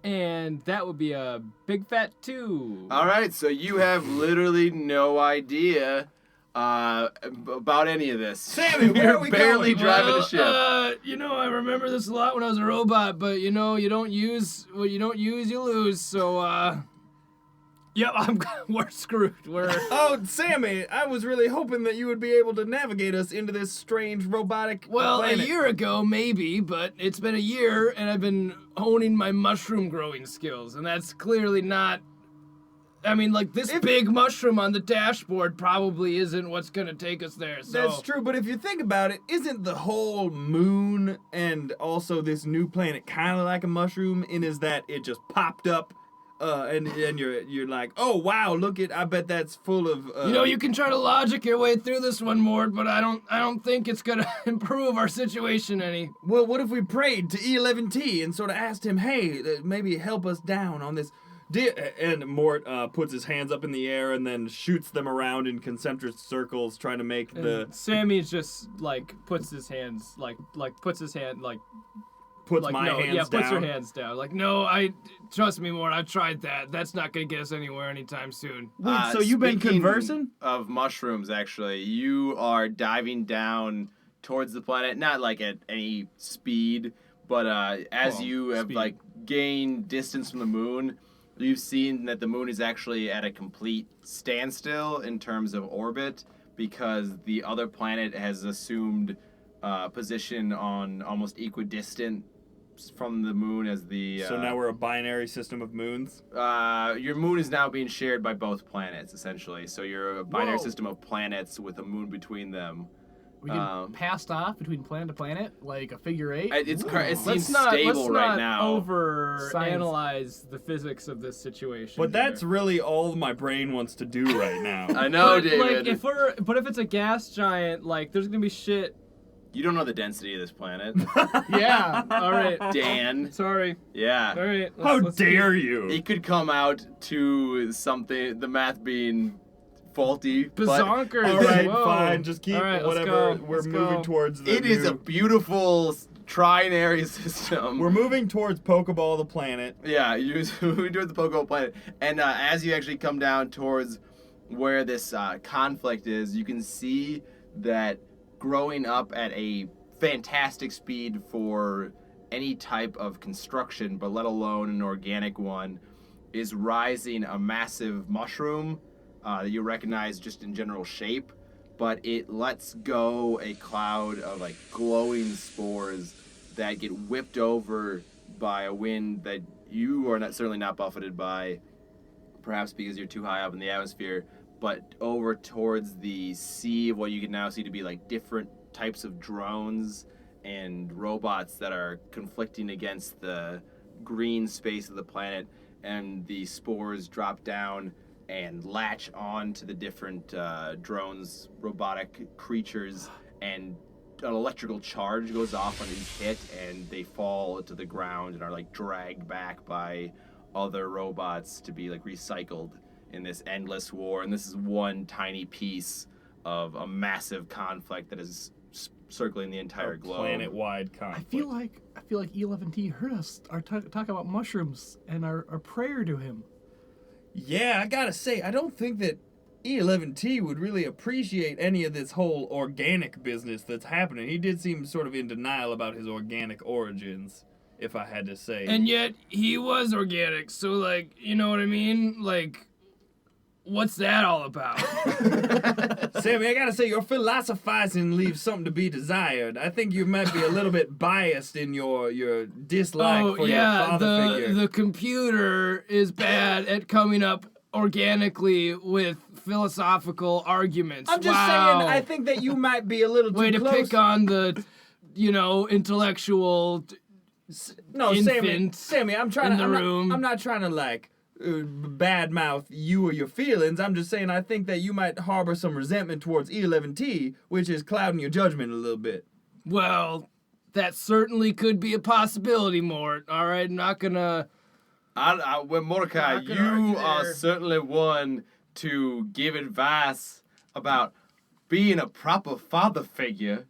And that would be a big fat 2. All right, so you have literally no idea about any of this. Sammy, where You're are we barely going? driving a ship. I remember this a lot when I was a robot, but you don't use what you don't use, you lose. So yep, we're screwed. Oh, Sammy, I was really hoping that you would be able to navigate us into this strange robotic planet. A year ago maybe, but it's been a year and I've been honing my mushroom growing skills, and that's clearly not. I mean, like this big mushroom on the dashboard probably isn't what's gonna take us there. So. That's true, but if you think about it, isn't the whole moon and also this new planet kind of like a mushroom in is that it just popped up and you're like, oh wow, look at, I bet that's full of. You can try to logic your way through this one, Mort, but I don't think it's gonna improve our situation any. Well, what if we prayed to E11T and sort of asked him, hey, maybe help us down on this? And Mort puts his hands up in the air and then shoots them around in concentric circles, trying to make the. Sammy just puts his hands puts his hand puts my hands down. Puts her hands down. Like, no, trust me, Mort. I've tried that. That's not gonna get us anywhere anytime soon. Wait, so you've been Speaking conversing? of mushrooms, actually, you are diving down towards the planet, not like at any speed, but as you have gained distance from the moon, you've seen that the moon is actually at a complete standstill in terms of orbit because the other planet has assumed position on almost equidistant from the moon as the. So now we're a binary system of moons? Your moon is now being shared by both planets, essentially. So you're a binary system of planets with a moon between them. We get passed off between planet to planet like a figure eight. It seems Let's stable right not now. over-analyze the physics of this situation. But that's really all my brain wants to do right now. I know, David. If it's a gas giant, there's gonna be shit. You don't know the density of this planet, Yeah. All right, Dan. sorry. Yeah. All right. How dare you? It could come out to something, the math being faulty. But Bazonkers. All right, Whoa. fine. Just keep All right, let's whatever. go. We're Let's moving go. towards the it is a beautiful trinary system. We're moving towards Pokeball the planet. Yeah, you're moving towards the Pokemon planet. And as you actually come down towards where this conflict is, you can see that growing up at a fantastic speed for any type of construction, but let alone an organic one, is rising a massive mushroom that you recognize just in general shape, but it lets go a cloud of glowing spores that get whipped over by a wind that you are certainly not buffeted by, perhaps because you're too high up in the atmosphere, but over towards the sea of what you can now see to be different types of drones and robots that are conflicting against the green space of the planet, and the spores drop down and latch on to the different drones, robotic creatures, and an electrical charge goes off on each hit, and they fall to the ground and are dragged back by other robots to be recycled in this endless war. And this is one tiny piece of a massive conflict that is circling the entire globe. Planet-wide I conflict. feel like E11T heard us talk about mushrooms and our prayer to him. Yeah, I gotta say, I don't think that E11T would really appreciate any of this whole organic business that's happening. He did seem sort of in denial about his organic origins, if I had to say. And yet he was organic, so you know what I mean? What's that all about? Sammy, I gotta say, your philosophizing leaves something to be desired. I think you might be a little bit biased in your dislike for your father figure. The computer is bad at coming up organically with philosophical arguments. I'm just saying, I think that you might be a little too way to close. pick on the, intellectual. No, infant Sammy, I'm trying in to. the room. I'm not trying to badmouth you or your feelings. I'm just saying I think that you might harbor some resentment towards E11T, which is clouding your judgment a little bit. Well, that certainly could be a possibility, Mort. All right, I'm not gonna. Well, Mortecaih, Not gonna argue you are there. certainly one to give advice about being a proper father figure.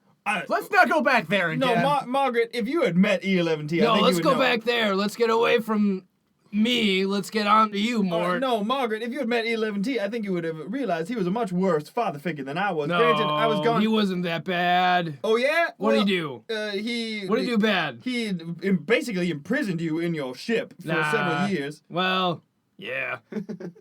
Let's not go back there again. No, Margaret, if you had met E11T, I think No, you let's would go know. back there. Let's get away from me. Let's get on to you, Mort. No, Margaret, if you had met E11T, I think you would have realized he was a much worse father figure than I was. No, Granted, I was gone. he wasn't that bad. Oh yeah? What'd he do? What What'd he do bad? He basically imprisoned you in your ship for several years, Well, yeah.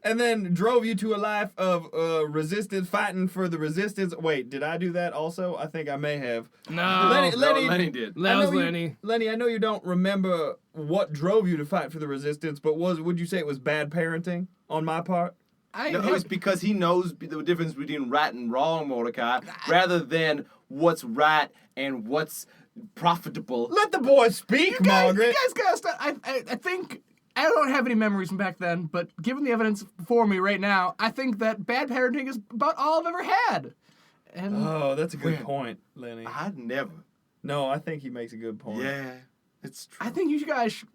and then drove you to a life of resistance, fighting for the resistance. Wait, did I do that also? I think I may have. No. Lenny did. That was Lenny. Lenny, I know you don't remember what drove you to fight for the resistance, but would you say it was bad parenting on my part? No, it's because he knows the difference between right and wrong, Mortecaih, rather than what's right and what's profitable. Let the boy speak, Margaret. You guys gotta stop. I think I don't have any memories from back then, but given the evidence before me right now, I think that bad parenting is about all I've ever had. And Oh, that's a good point, Lenny. I'd never. No, I think he makes a good point. Yeah, it's true. I think you guys should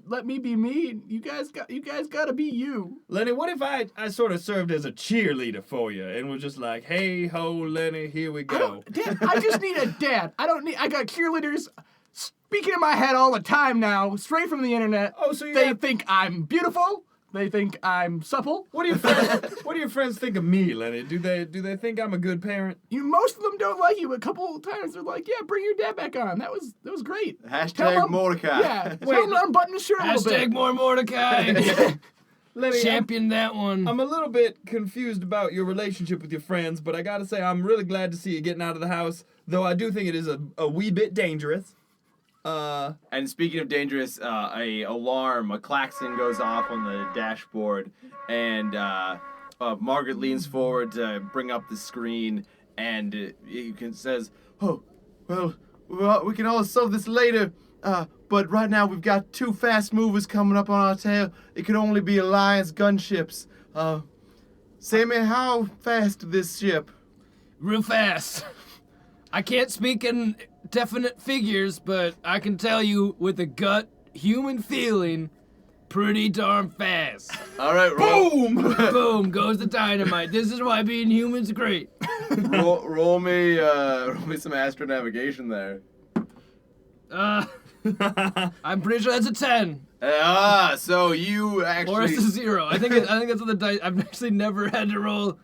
let me be me. You guys gotta be you. Lenny, what if I sort of served as a cheerleader for you and was just like, hey ho, Lenny, here we go. Dad, I just need a dad. I got cheerleaders speaking in my head all the time now, straight from the internet. Oh, so they think I'm beautiful. They think I'm supple. What do your friends think of me, Lenny? Do they think I'm a good parent? Most of them don't like you, but a couple of times they're like, "Yeah, bring your dad back on. That was great." Hashtag Mortecaih. Yeah, tell him to unbutton his shirt a little bit. Hashtag more Mortecaih. Lenny, Champion that one. I'm a little bit confused about your relationship with your friends, but I gotta say I'm really glad to see you getting out of the house, though I do think it is a wee bit dangerous. And speaking of dangerous, a klaxon goes off on the dashboard, and Margaret leans forward to bring up the screen, and says, "Oh, well, we can all solve this later. But right now we've got 2 fast movers coming up on our tail. It could only be Alliance gunships. Sammy, how fast is this ship?" Real fast. I can't speak in definite figures, but I can tell you with a gut human feeling, pretty darn fast. All right, roll. Boom! Boom goes the dynamite. This is why being human's great. roll me some astronavigation there. I'm pretty sure that's a 10. So you actually... Or it's a 0. I think that's what the dice. I've actually never had to roll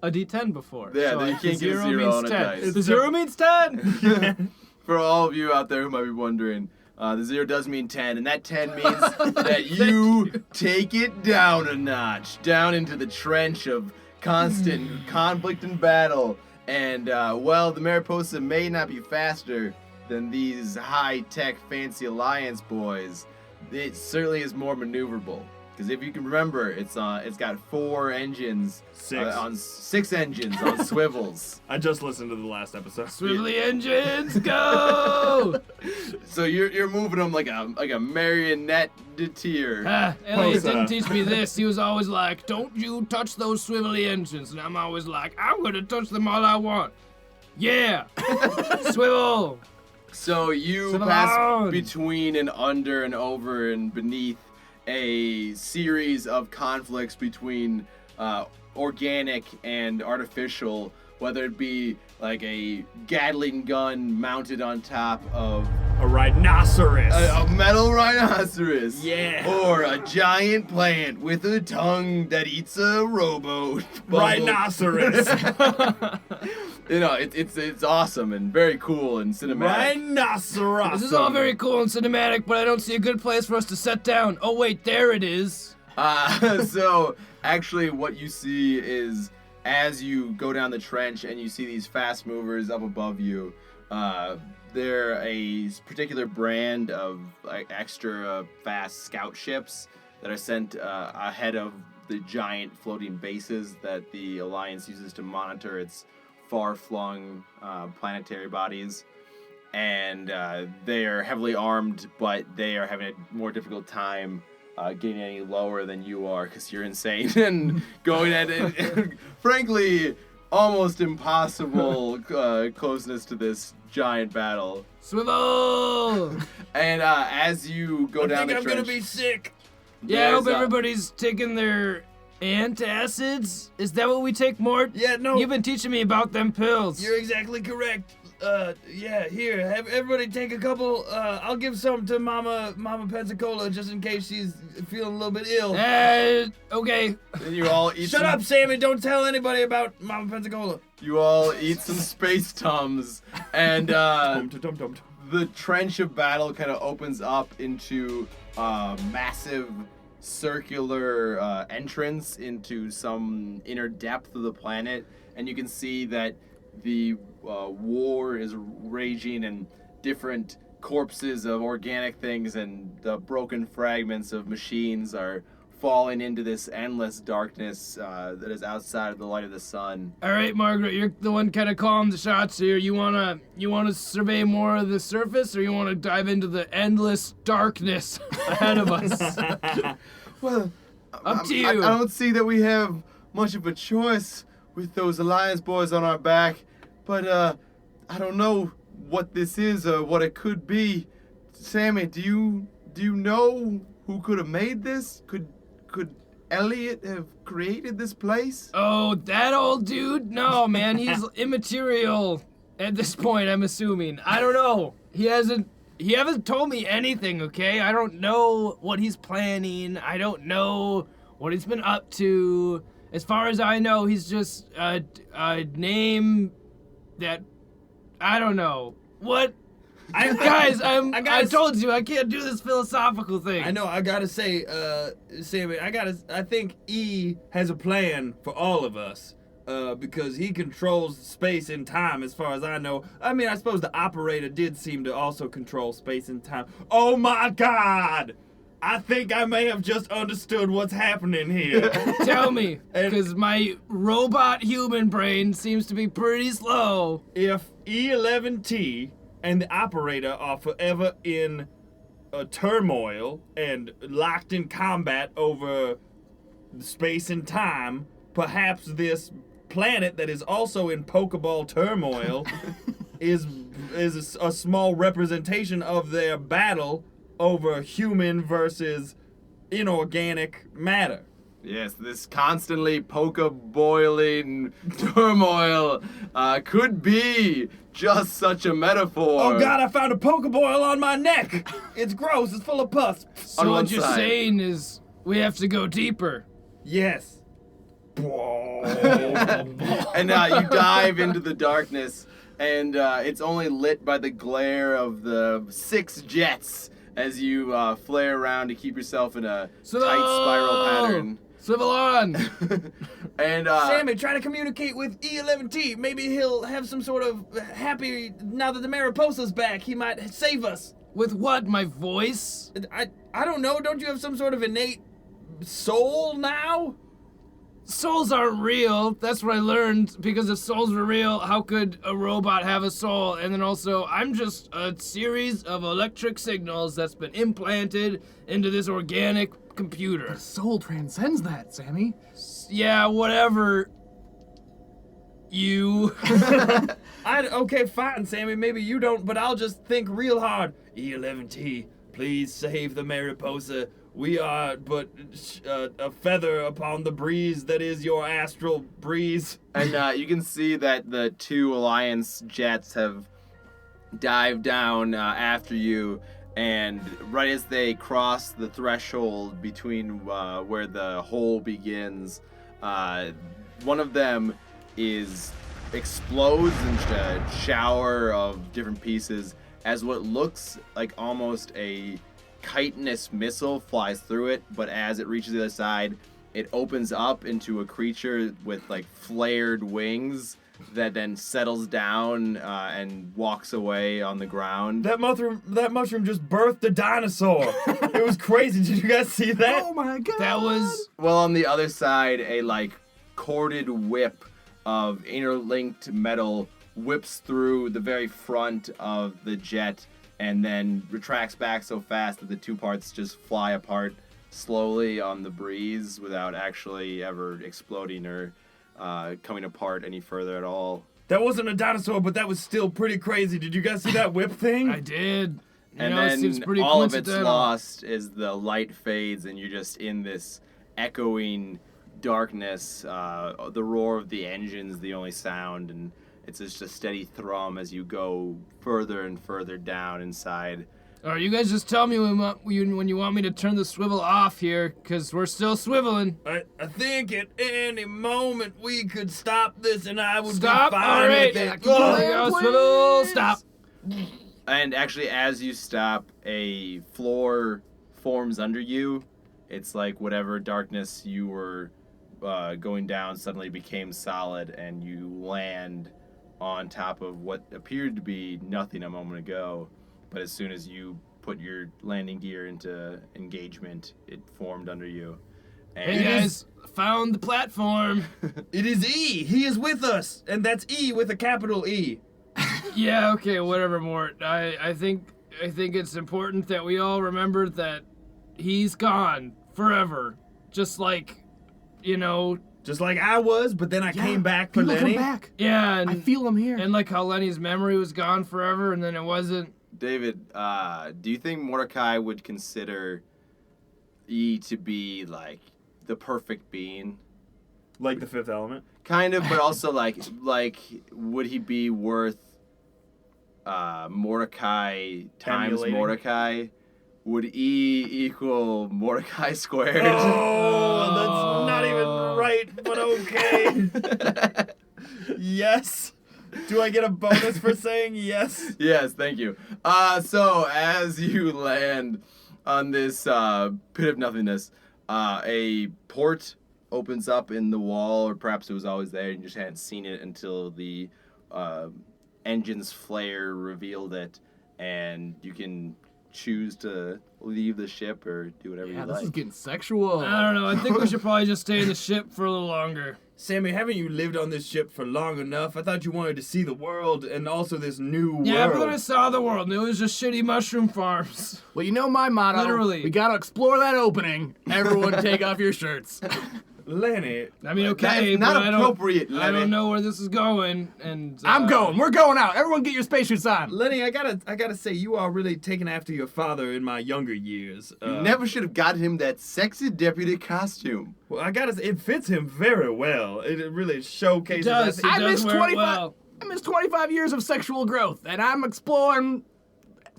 a D10 before. Yeah, so you can't get a 0 means on a 10. dice. The 0 means 10. For all of you out there who might be wondering, the 0 does mean 10, and that 10 means that you take it down a notch, down into the trench of constant conflict and battle. And, well, the Mariposa may not be faster than these high-tech, fancy Alliance boys. It certainly is more maneuverable. Because if you can remember, it's got 4 engines. 6. On 6 engines on swivels. I just listened to the last episode. Swivelly engines, go! So you're moving them like a marionette deer. Elliot didn't teach me this. He was always like, "Don't you touch those swivelly engines." And I'm always like, "I'm gonna touch them all I want." Yeah, swivel. So you Swivel pass on. between and under and over and beneath a series of conflicts between organic and artificial, whether it be like a Gatling gun mounted on top of A rhinoceros. a metal rhinoceros. Yeah. Or a giant plant with a tongue that eats a rowboat. Rhinoceros. You know, it's awesome and very cool and cinematic. Rhinoceros. This is all very cool and cinematic, but I don't see a good place for us to set down. Oh wait, there it is. So actually what you see is as you go down the trench and you see these fast movers up above you, they're a particular brand of like extra fast scout ships that are sent ahead of the giant floating bases that the Alliance uses to monitor its far-flung planetary bodies. And they are heavily armed, but they are having a more difficult time getting any lower than you are because you're insane and going at it. Frankly, almost impossible closeness to this giant battle. Swivel. And as you go down the I'm trench, gonna be sick. Yeah, I hope there's, everybody's taking their antacids. Is that what we take, Mort? Yeah, no. You've been teaching me about them pills. You're exactly correct. Yeah, here, have everybody take a couple. I'll give some to Mama Pensacola just in case she's feeling a little bit ill. Okay. and you all eat Shut some, up, Sammy! Don't tell anybody about Mama Pensacola. You all eat some space tums, and the trench of battle kind of opens up into a massive circular entrance into some inner depth of the planet, and you can see that the war is raging and different corpses of organic things and the broken fragments of machines are falling into this endless darkness that is outside of the light of the sun. All right, Margaret, you're the one kind of calling the shots here. You wanna survey more of the surface, or you wanna dive into the endless darkness ahead of us? Well, Up to I you. don't see that we have much of a choice with those Alliance boys on our back, but I don't know what this is or what it could be. Sammy, do you know who could have made this? Could Elliot have created this place? Oh, that old dude? No, man, he's immaterial at this point, I'm assuming. I don't know. He hasn't told me anything, okay? I don't know what he's planning. I don't know what he's been up to. As far as I know, he's just a name that I don't know. What? I told you I can't do this philosophical thing. I know. I gotta say, Sammy. I think E has a plan for all of us. Because he controls space and time, as far as I know. I mean, I suppose the operator did seem to also control space and time. Oh my God! I think I may have just understood what's happening here. Tell me, because my robot human brain seems to be pretty slow. If E11T and the operator are forever in turmoil and locked in combat over space and time, perhaps this planet that is also in Pokeball turmoil is a small representation of their battle over human versus inorganic matter. Yes, this constantly poke-boiling turmoil could be just such a metaphor. Oh God, I found a Pokeball on my neck! It's gross, it's full of pus. So On one what you're side. saying is we have to go deeper. Yes. And you dive into the darkness, and it's only lit by the glare of the 6 jets as you flare around to keep yourself in a tight spiral pattern. Swivel on. And Sammy, try to communicate with E11T. Maybe he'll have some sort of happy, now that the Mariposa's back, he might save us. With what, my voice? I don't know, don't you have some sort of innate soul now? Souls aren't real. That's what I learned. Because if souls were real, how could a robot have a soul? And then also, I'm just a series of electric signals that's been implanted into this organic computer. Soul transcends that, Sammy. Yeah, whatever. You. Okay, fine, Sammy, maybe you don't, but I'll just think real hard. E11T, please save the Mariposa. We are but a feather upon the breeze that is your astral breeze. And you can see that the 2 Alliance jets have dived down after you, and right as they cross the threshold between where the hole begins, one of them explodes in a shower of different pieces as what looks like almost a chitinous missile flies through it, but as it reaches the other side, it opens up into a creature with like flared wings that then settles down and walks away on the ground. That mushroom just birthed a dinosaur. It was crazy. Did you guys see that? Oh my God. That was. Well, on the other side, a like corded whip of interlinked metal whips through the very front of the jet and then retracts back so fast that the 2 parts just fly apart slowly on the breeze without actually ever exploding or coming apart any further at all. That wasn't a dinosaur, but that was still pretty crazy. Did you guys see that whip thing? I did. And it seems then pretty all of it's coincidental. lost as the light fades and you're just in this echoing darkness. The roar of the engine's the only sound, and it's just a steady thrum as you go further and further down inside. All right, you guys just tell me when you want me to turn the swivel off here, because we're still swiveling. I think at any moment we could stop this and I would Stop. be fine All right. with it. There we go, swivel. Stop. And actually, as you stop, a floor forms under you. It's like whatever darkness you were going down suddenly became solid, and you land on top of what appeared to be nothing a moment ago. But as soon as you put your landing gear into engagement, it formed under you. Hey guys, found the platform. It is E. He is with us, and that's E with a capital E. Yeah, okay, whatever, Mort. I think it's important that we all remember that he's gone forever. Just like, Just like I was, but then I came back for People Lenny. come back. yeah, and I feel him here. and like how Lenny's memory was gone forever and then it wasn't. David, do you think Mortecaih would consider E to be like the perfect being? Like the Fifth Element. Kind of, but also like would he be worth Mortecaih times Emulating. Mortecaih? Would E equal Mortecaih squared? Oh, that's not even right, but okay. Yes. Do I get a bonus for saying yes? Yes, thank you. So as you land on this pit of nothingness, a port opens up in the wall, or perhaps it was always there and you just hadn't seen it until the engine's flare revealed it, and you can choose to leave the ship or do whatever Yeah, you this like. is getting sexual. I don't know. I think we should probably just stay in the ship for a little longer. Sammy, haven't you lived on this ship for long enough? I thought you wanted to see the world and also this new world. Yeah, but then I saw the world and it was just shitty mushroom farms. Well, you know my motto. Literally. We gotta explore that opening. Everyone take off your shirts. Lenny. I mean, That okay, is not but appropriate, I Lenny. don't know where this is going, and I'm going. We're going out. Everyone get your spacesuits on. Lenny, I gotta say, you are really taking after your father in my younger years. You never should have gotten him that sexy deputy costume. Well, I gotta say, it fits him very well. It really showcases. It does. I I does missed wear it 25. well. I missed 25 years of sexual growth, and I'm exploring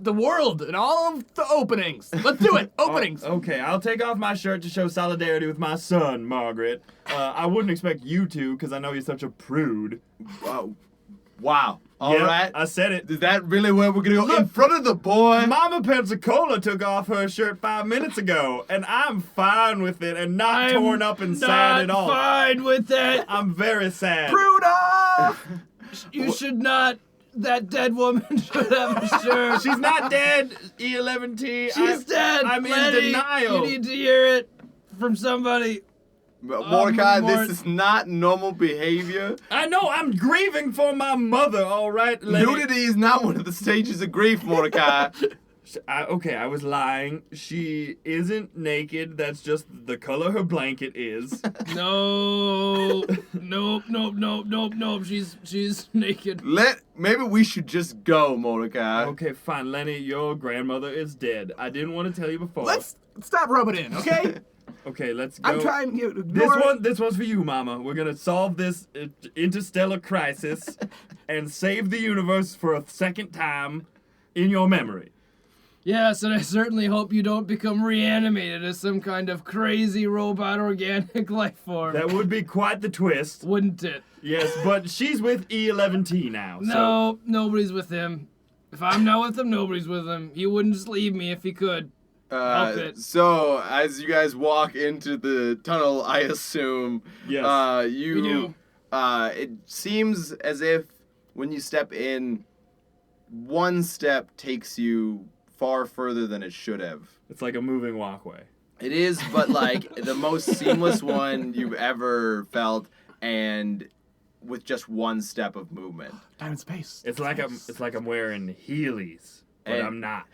the world and all of the openings. Let's do it. Openings. Okay, I'll take off my shirt to show solidarity with my son, Margaret. I wouldn't expect you to, because I know you're such a prude. Wow. All Yep, right. I said it. Is that really where we're gonna go? In Look. front of the boy? Mama Pensacola took off her shirt 5 minutes ago, and I'm fine with it and not I'm torn up and sad at all. fine with it. I'm very sad. Pruda! You should not. That dead woman should have a shirt. She's not dead, E11T. She's dead. I'm in Lenny, denial. You need to hear it from somebody. Mortecaih, Mort- this is not normal behavior. I know, I'm grieving for my mother, all right? Lenny? Nudity is not one of the stages of grief, Mortecaih. Okay, I was lying. She isn't naked. That's just the color her blanket is. No. Nope. She's naked. Maybe we should just go, Mortecaih. Okay, fine, Lenny. Your grandmother is dead. I didn't want to tell you before. Let's stop rubbing in, okay? Okay, let's go. I'm trying to ignore This one's for you, Mama. We're gonna solve this interstellar crisis and save the universe for a second time in your memory. Yes, and I certainly hope you don't become reanimated as some kind of crazy robot organic life form. That would be quite the twist. Wouldn't it? Yes, but she's with E11T now. So. No, nobody's with him. If I'm not with him, nobody's with him. He wouldn't just leave me if he could. Help it. So, as you guys walk into the tunnel, I assume, Yes. you, We do. It seems as if when you step in, one step takes you far further than it should have. It's like a moving walkway. It is, but like the most seamless one you've ever felt, and with just one step of movement. time and space. It's like I'm wearing Heelys, but And- I'm not.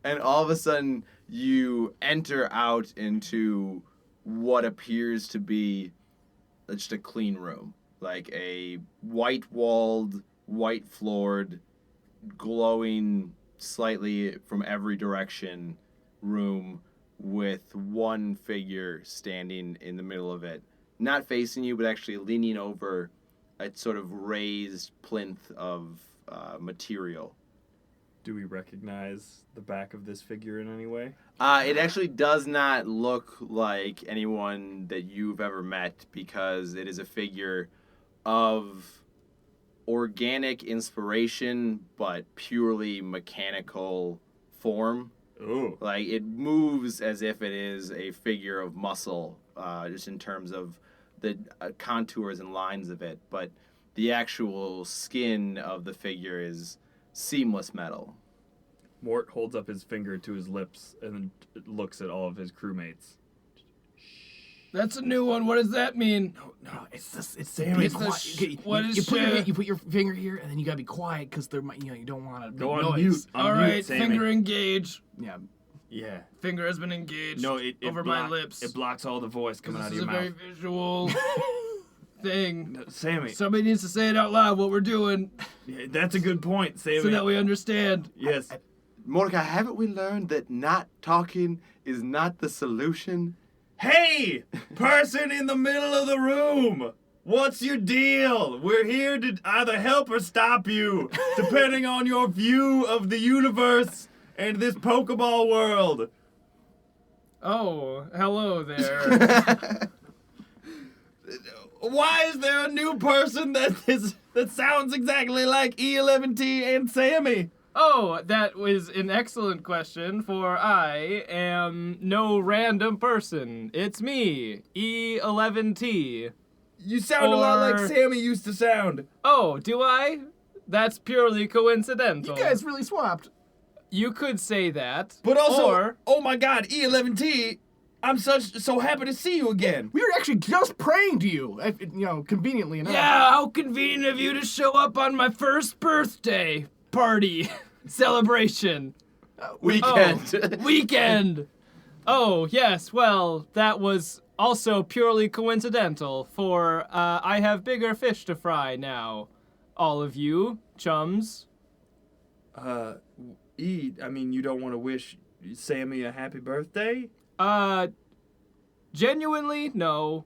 And all of a sudden, you enter out into what appears to be just a clean room. Like a white-walled, white-floored, glowing slightly from every direction room with one figure standing in the middle of it. Not facing you, but actually leaning over a sort of raised plinth of material. Do we recognize the back of this figure in any way? It actually does not look like anyone that you've ever met, because it is a figure of organic inspiration, but purely mechanical form. Oh. Like, it moves as if it is a figure of muscle, just in terms of the contours and lines of it. But the actual skin of the figure is seamless metal. Mort holds up his finger to his lips and looks at all of his crewmates. Shh. That's a new one. What does that mean? No, it's this. It's Sammy. be quiet. What is you put your finger here, and then you gotta be quiet because there might, you don't want to Go make on noise. mute. All right, finger engage. Yeah. Yeah. Finger has been engaged. No, it over my lips. It blocks all the voice coming out of This is your a very mouth. visual thing. Sammy. Somebody needs to say it out loud what we're doing Yeah, that's a good point, Sammy. so that we understand. Yes. Mordecai, haven't we learned that not talking is not the solution? Hey, person in the middle of the room. What's your deal? We're here to either help or stop you, depending on your view of the universe and this Pokeball world. Oh, hello there. Why is there a new person that sounds exactly like E11T and Sammy? Oh, that was an excellent question, for I am no random person. It's me, E11T. You sound a lot like Or- Sammy used to sound. Oh, do I? That's purely coincidental. You guys really swapped. You could say that. But also, Or, oh my God, E11T, I'm so happy to see you again. We were actually just praying to you. Conveniently enough. yeah, how convenient of you to show up on my first birthday party celebration. Weekend. Weekend. Oh, yes, well, that was also purely coincidental, for I have bigger fish to fry now. All of you, chums. I mean, you don't want to wish Sammy a happy birthday? Genuinely, no.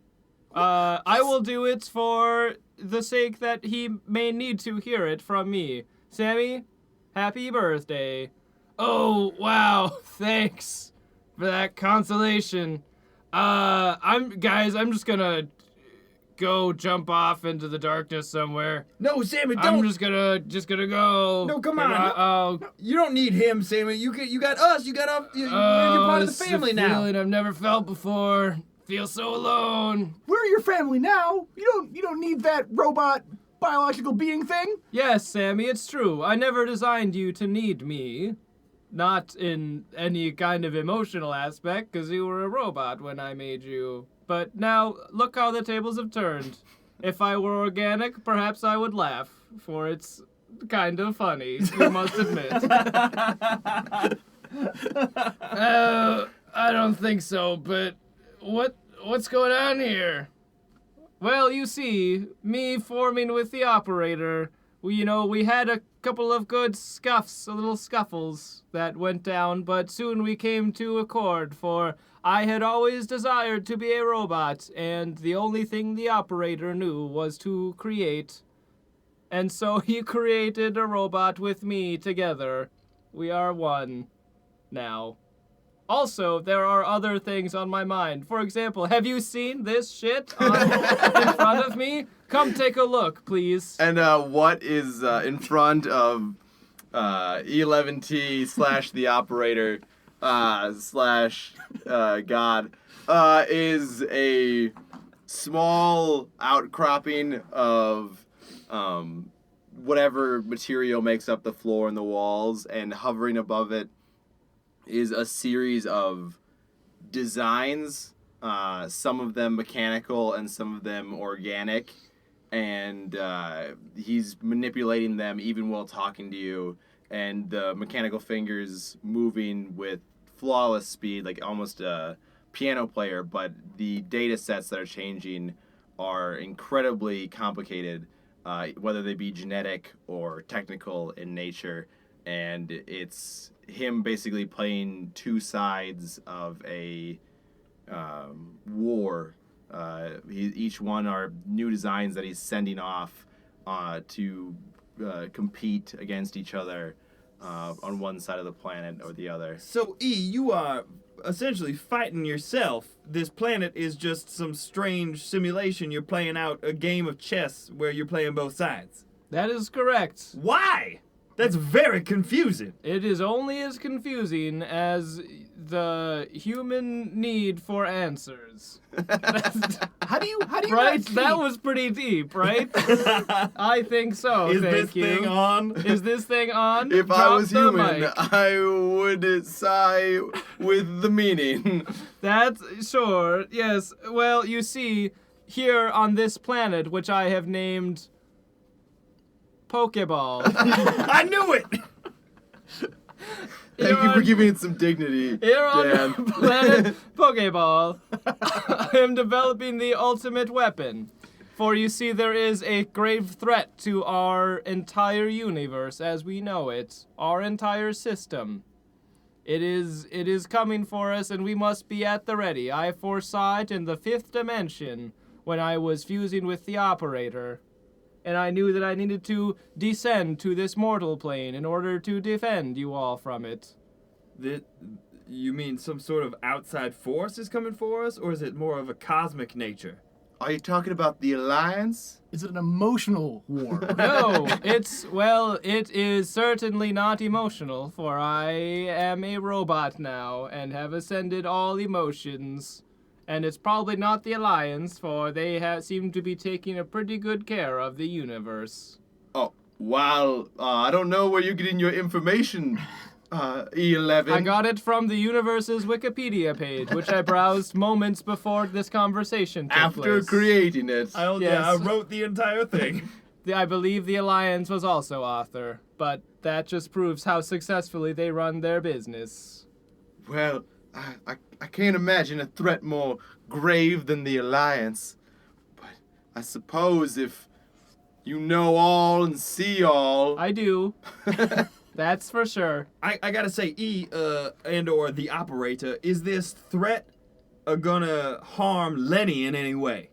I will do it for the sake that he may need to hear it from me. Sammy, happy birthday. Oh, wow, thanks for that consolation. I'm just gonna go jump off into the darkness somewhere. No, Sammy, don't. I'm just gonna go. No, come on. Oh, You don't need him, Sammy. You got us. You're part of the this is family a now. feeling I've never felt before. Feel so alone. We're your family now. You don't need that robot biological being thing. Yes, Sammy, it's true. I never designed you to need me. Not in any kind of emotional aspect, because you were a robot when I made you. But now, look how the tables have turned. If I were organic, perhaps I would laugh, for it's kind of funny, you must admit. I don't think so, but what's going on here? Well, you see, me forming with the operator, we had a couple of good little scuffles that went down, but soon we came to accord, for I had always desired to be a robot, and the only thing the operator knew was to create. And so he created a robot with me together. We are one now. Also, there are other things on my mind. For example, have you seen this shit in front of me? Come take a look, please. And what is in front of E11T / the operator / God is a small outcropping of whatever material makes up the floor and the walls, and hovering above it is a series of designs, some of them mechanical and some of them organic, and he's manipulating them even while talking to you, and the mechanical fingers moving with flawless speed, like almost a piano player, but the data sets that are changing are incredibly complicated, whether they be genetic or technical in nature, and it's him basically playing two sides of a war. Each one are new designs that he's sending off to compete against each other on one side of the planet or the other. So, E, you are essentially fighting yourself. This planet is just some strange simulation. You're playing out a game of chess where you're playing both sides. That is correct. Why? That's very confusing. It is only as confusing as the human need for answers. How do do you Right? not That keep? was pretty deep, right? I think so. Is thank this you. thing on? Is this thing on? If I Drop was the human, mic. I would sigh with the meaning. That's sure. Yes. Well, you see, here on this planet, which I have named Pokeball. I knew it! Thank you for giving it some dignity, Here on Dan. the planet Pokeball, I am developing the ultimate weapon. For you see, there is a grave threat to our entire universe as we know it, our entire system. It is coming for us, and we must be at the ready. I foresaw it in the 5th dimension when I was fusing with the operator. And I knew that I needed to descend to this mortal plane in order to defend you all from it. You mean some sort of outside force is coming for us, or is it more of a cosmic nature? Are you talking about the Alliance? Is it an emotional war? No, it is certainly not emotional, for I am a robot now and have ascended all emotions. And it's probably not the Alliance, for they seem to be taking a pretty good care of the universe. Oh, wow. I don't know where you're getting your information, E11. I got it from the universe's Wikipedia page, which I browsed moments before this conversation took after place. creating it. Yeah, Yes. I wrote the entire thing. I believe the Alliance was also author, but that just proves how successfully they run their business. Well, I can't imagine a threat more grave than the Alliance. But I suppose if you know all and see all... I do. That's for sure. I gotta say, and/or the operator, is this threat gonna harm Lenny in any way?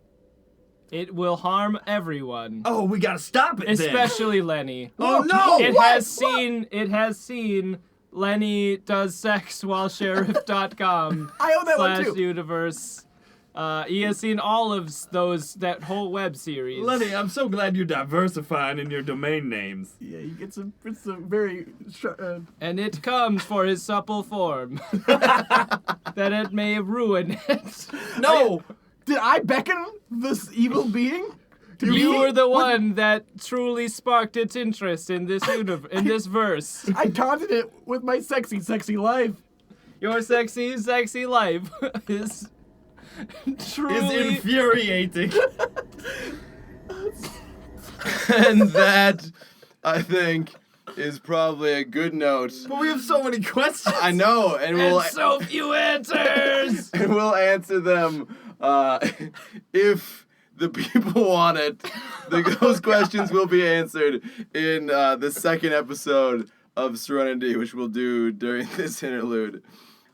It will harm everyone, Oh, we gotta stop it then. especially Lenny. Oh no! It has seen Lenny does sex while sheriff.com I own that one too. /universe. He has seen all of that whole web series. Lenny, I'm so glad you're diversifying in your domain names. Yeah, it's a very And it comes for his supple form, that it may ruin it. No! Did I beckon this evil being? You were the one that truly sparked its interest in this in this verse. I taunted it with my sexy, sexy life. Your sexy, sexy life is truly. Is infuriating. And that, I think, is probably a good note. But we have so many questions. I know, and and so few answers. and we'll answer them if the people want it. Those questions will be answered in the second episode of Serenity, which we'll do during this interlude.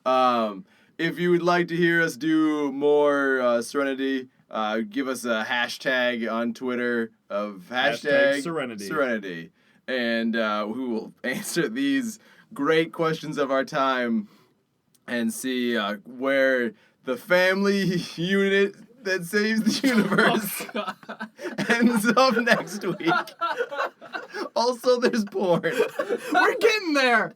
If you would like to hear us do more Serenity, give us a hashtag on Twitter of hashtag Serenity. And we will answer these great questions of our time and see where the family unit that saves the universe ends up next week. Also, there's porn. We're getting there.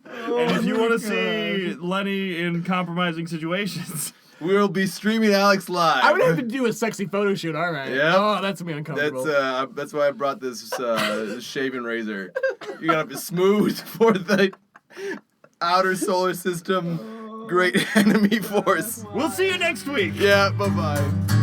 And if you want to see Lenny in compromising situations, We'll be streaming Alex live. I would have to do a sexy photo shoot, all right. Yeah. Oh, that's gonna be uncomfortable. That's why I brought this shaving razor. You gotta be smooth for the outer solar system great enemy force. we'll see you next week. Yeah, bye-bye.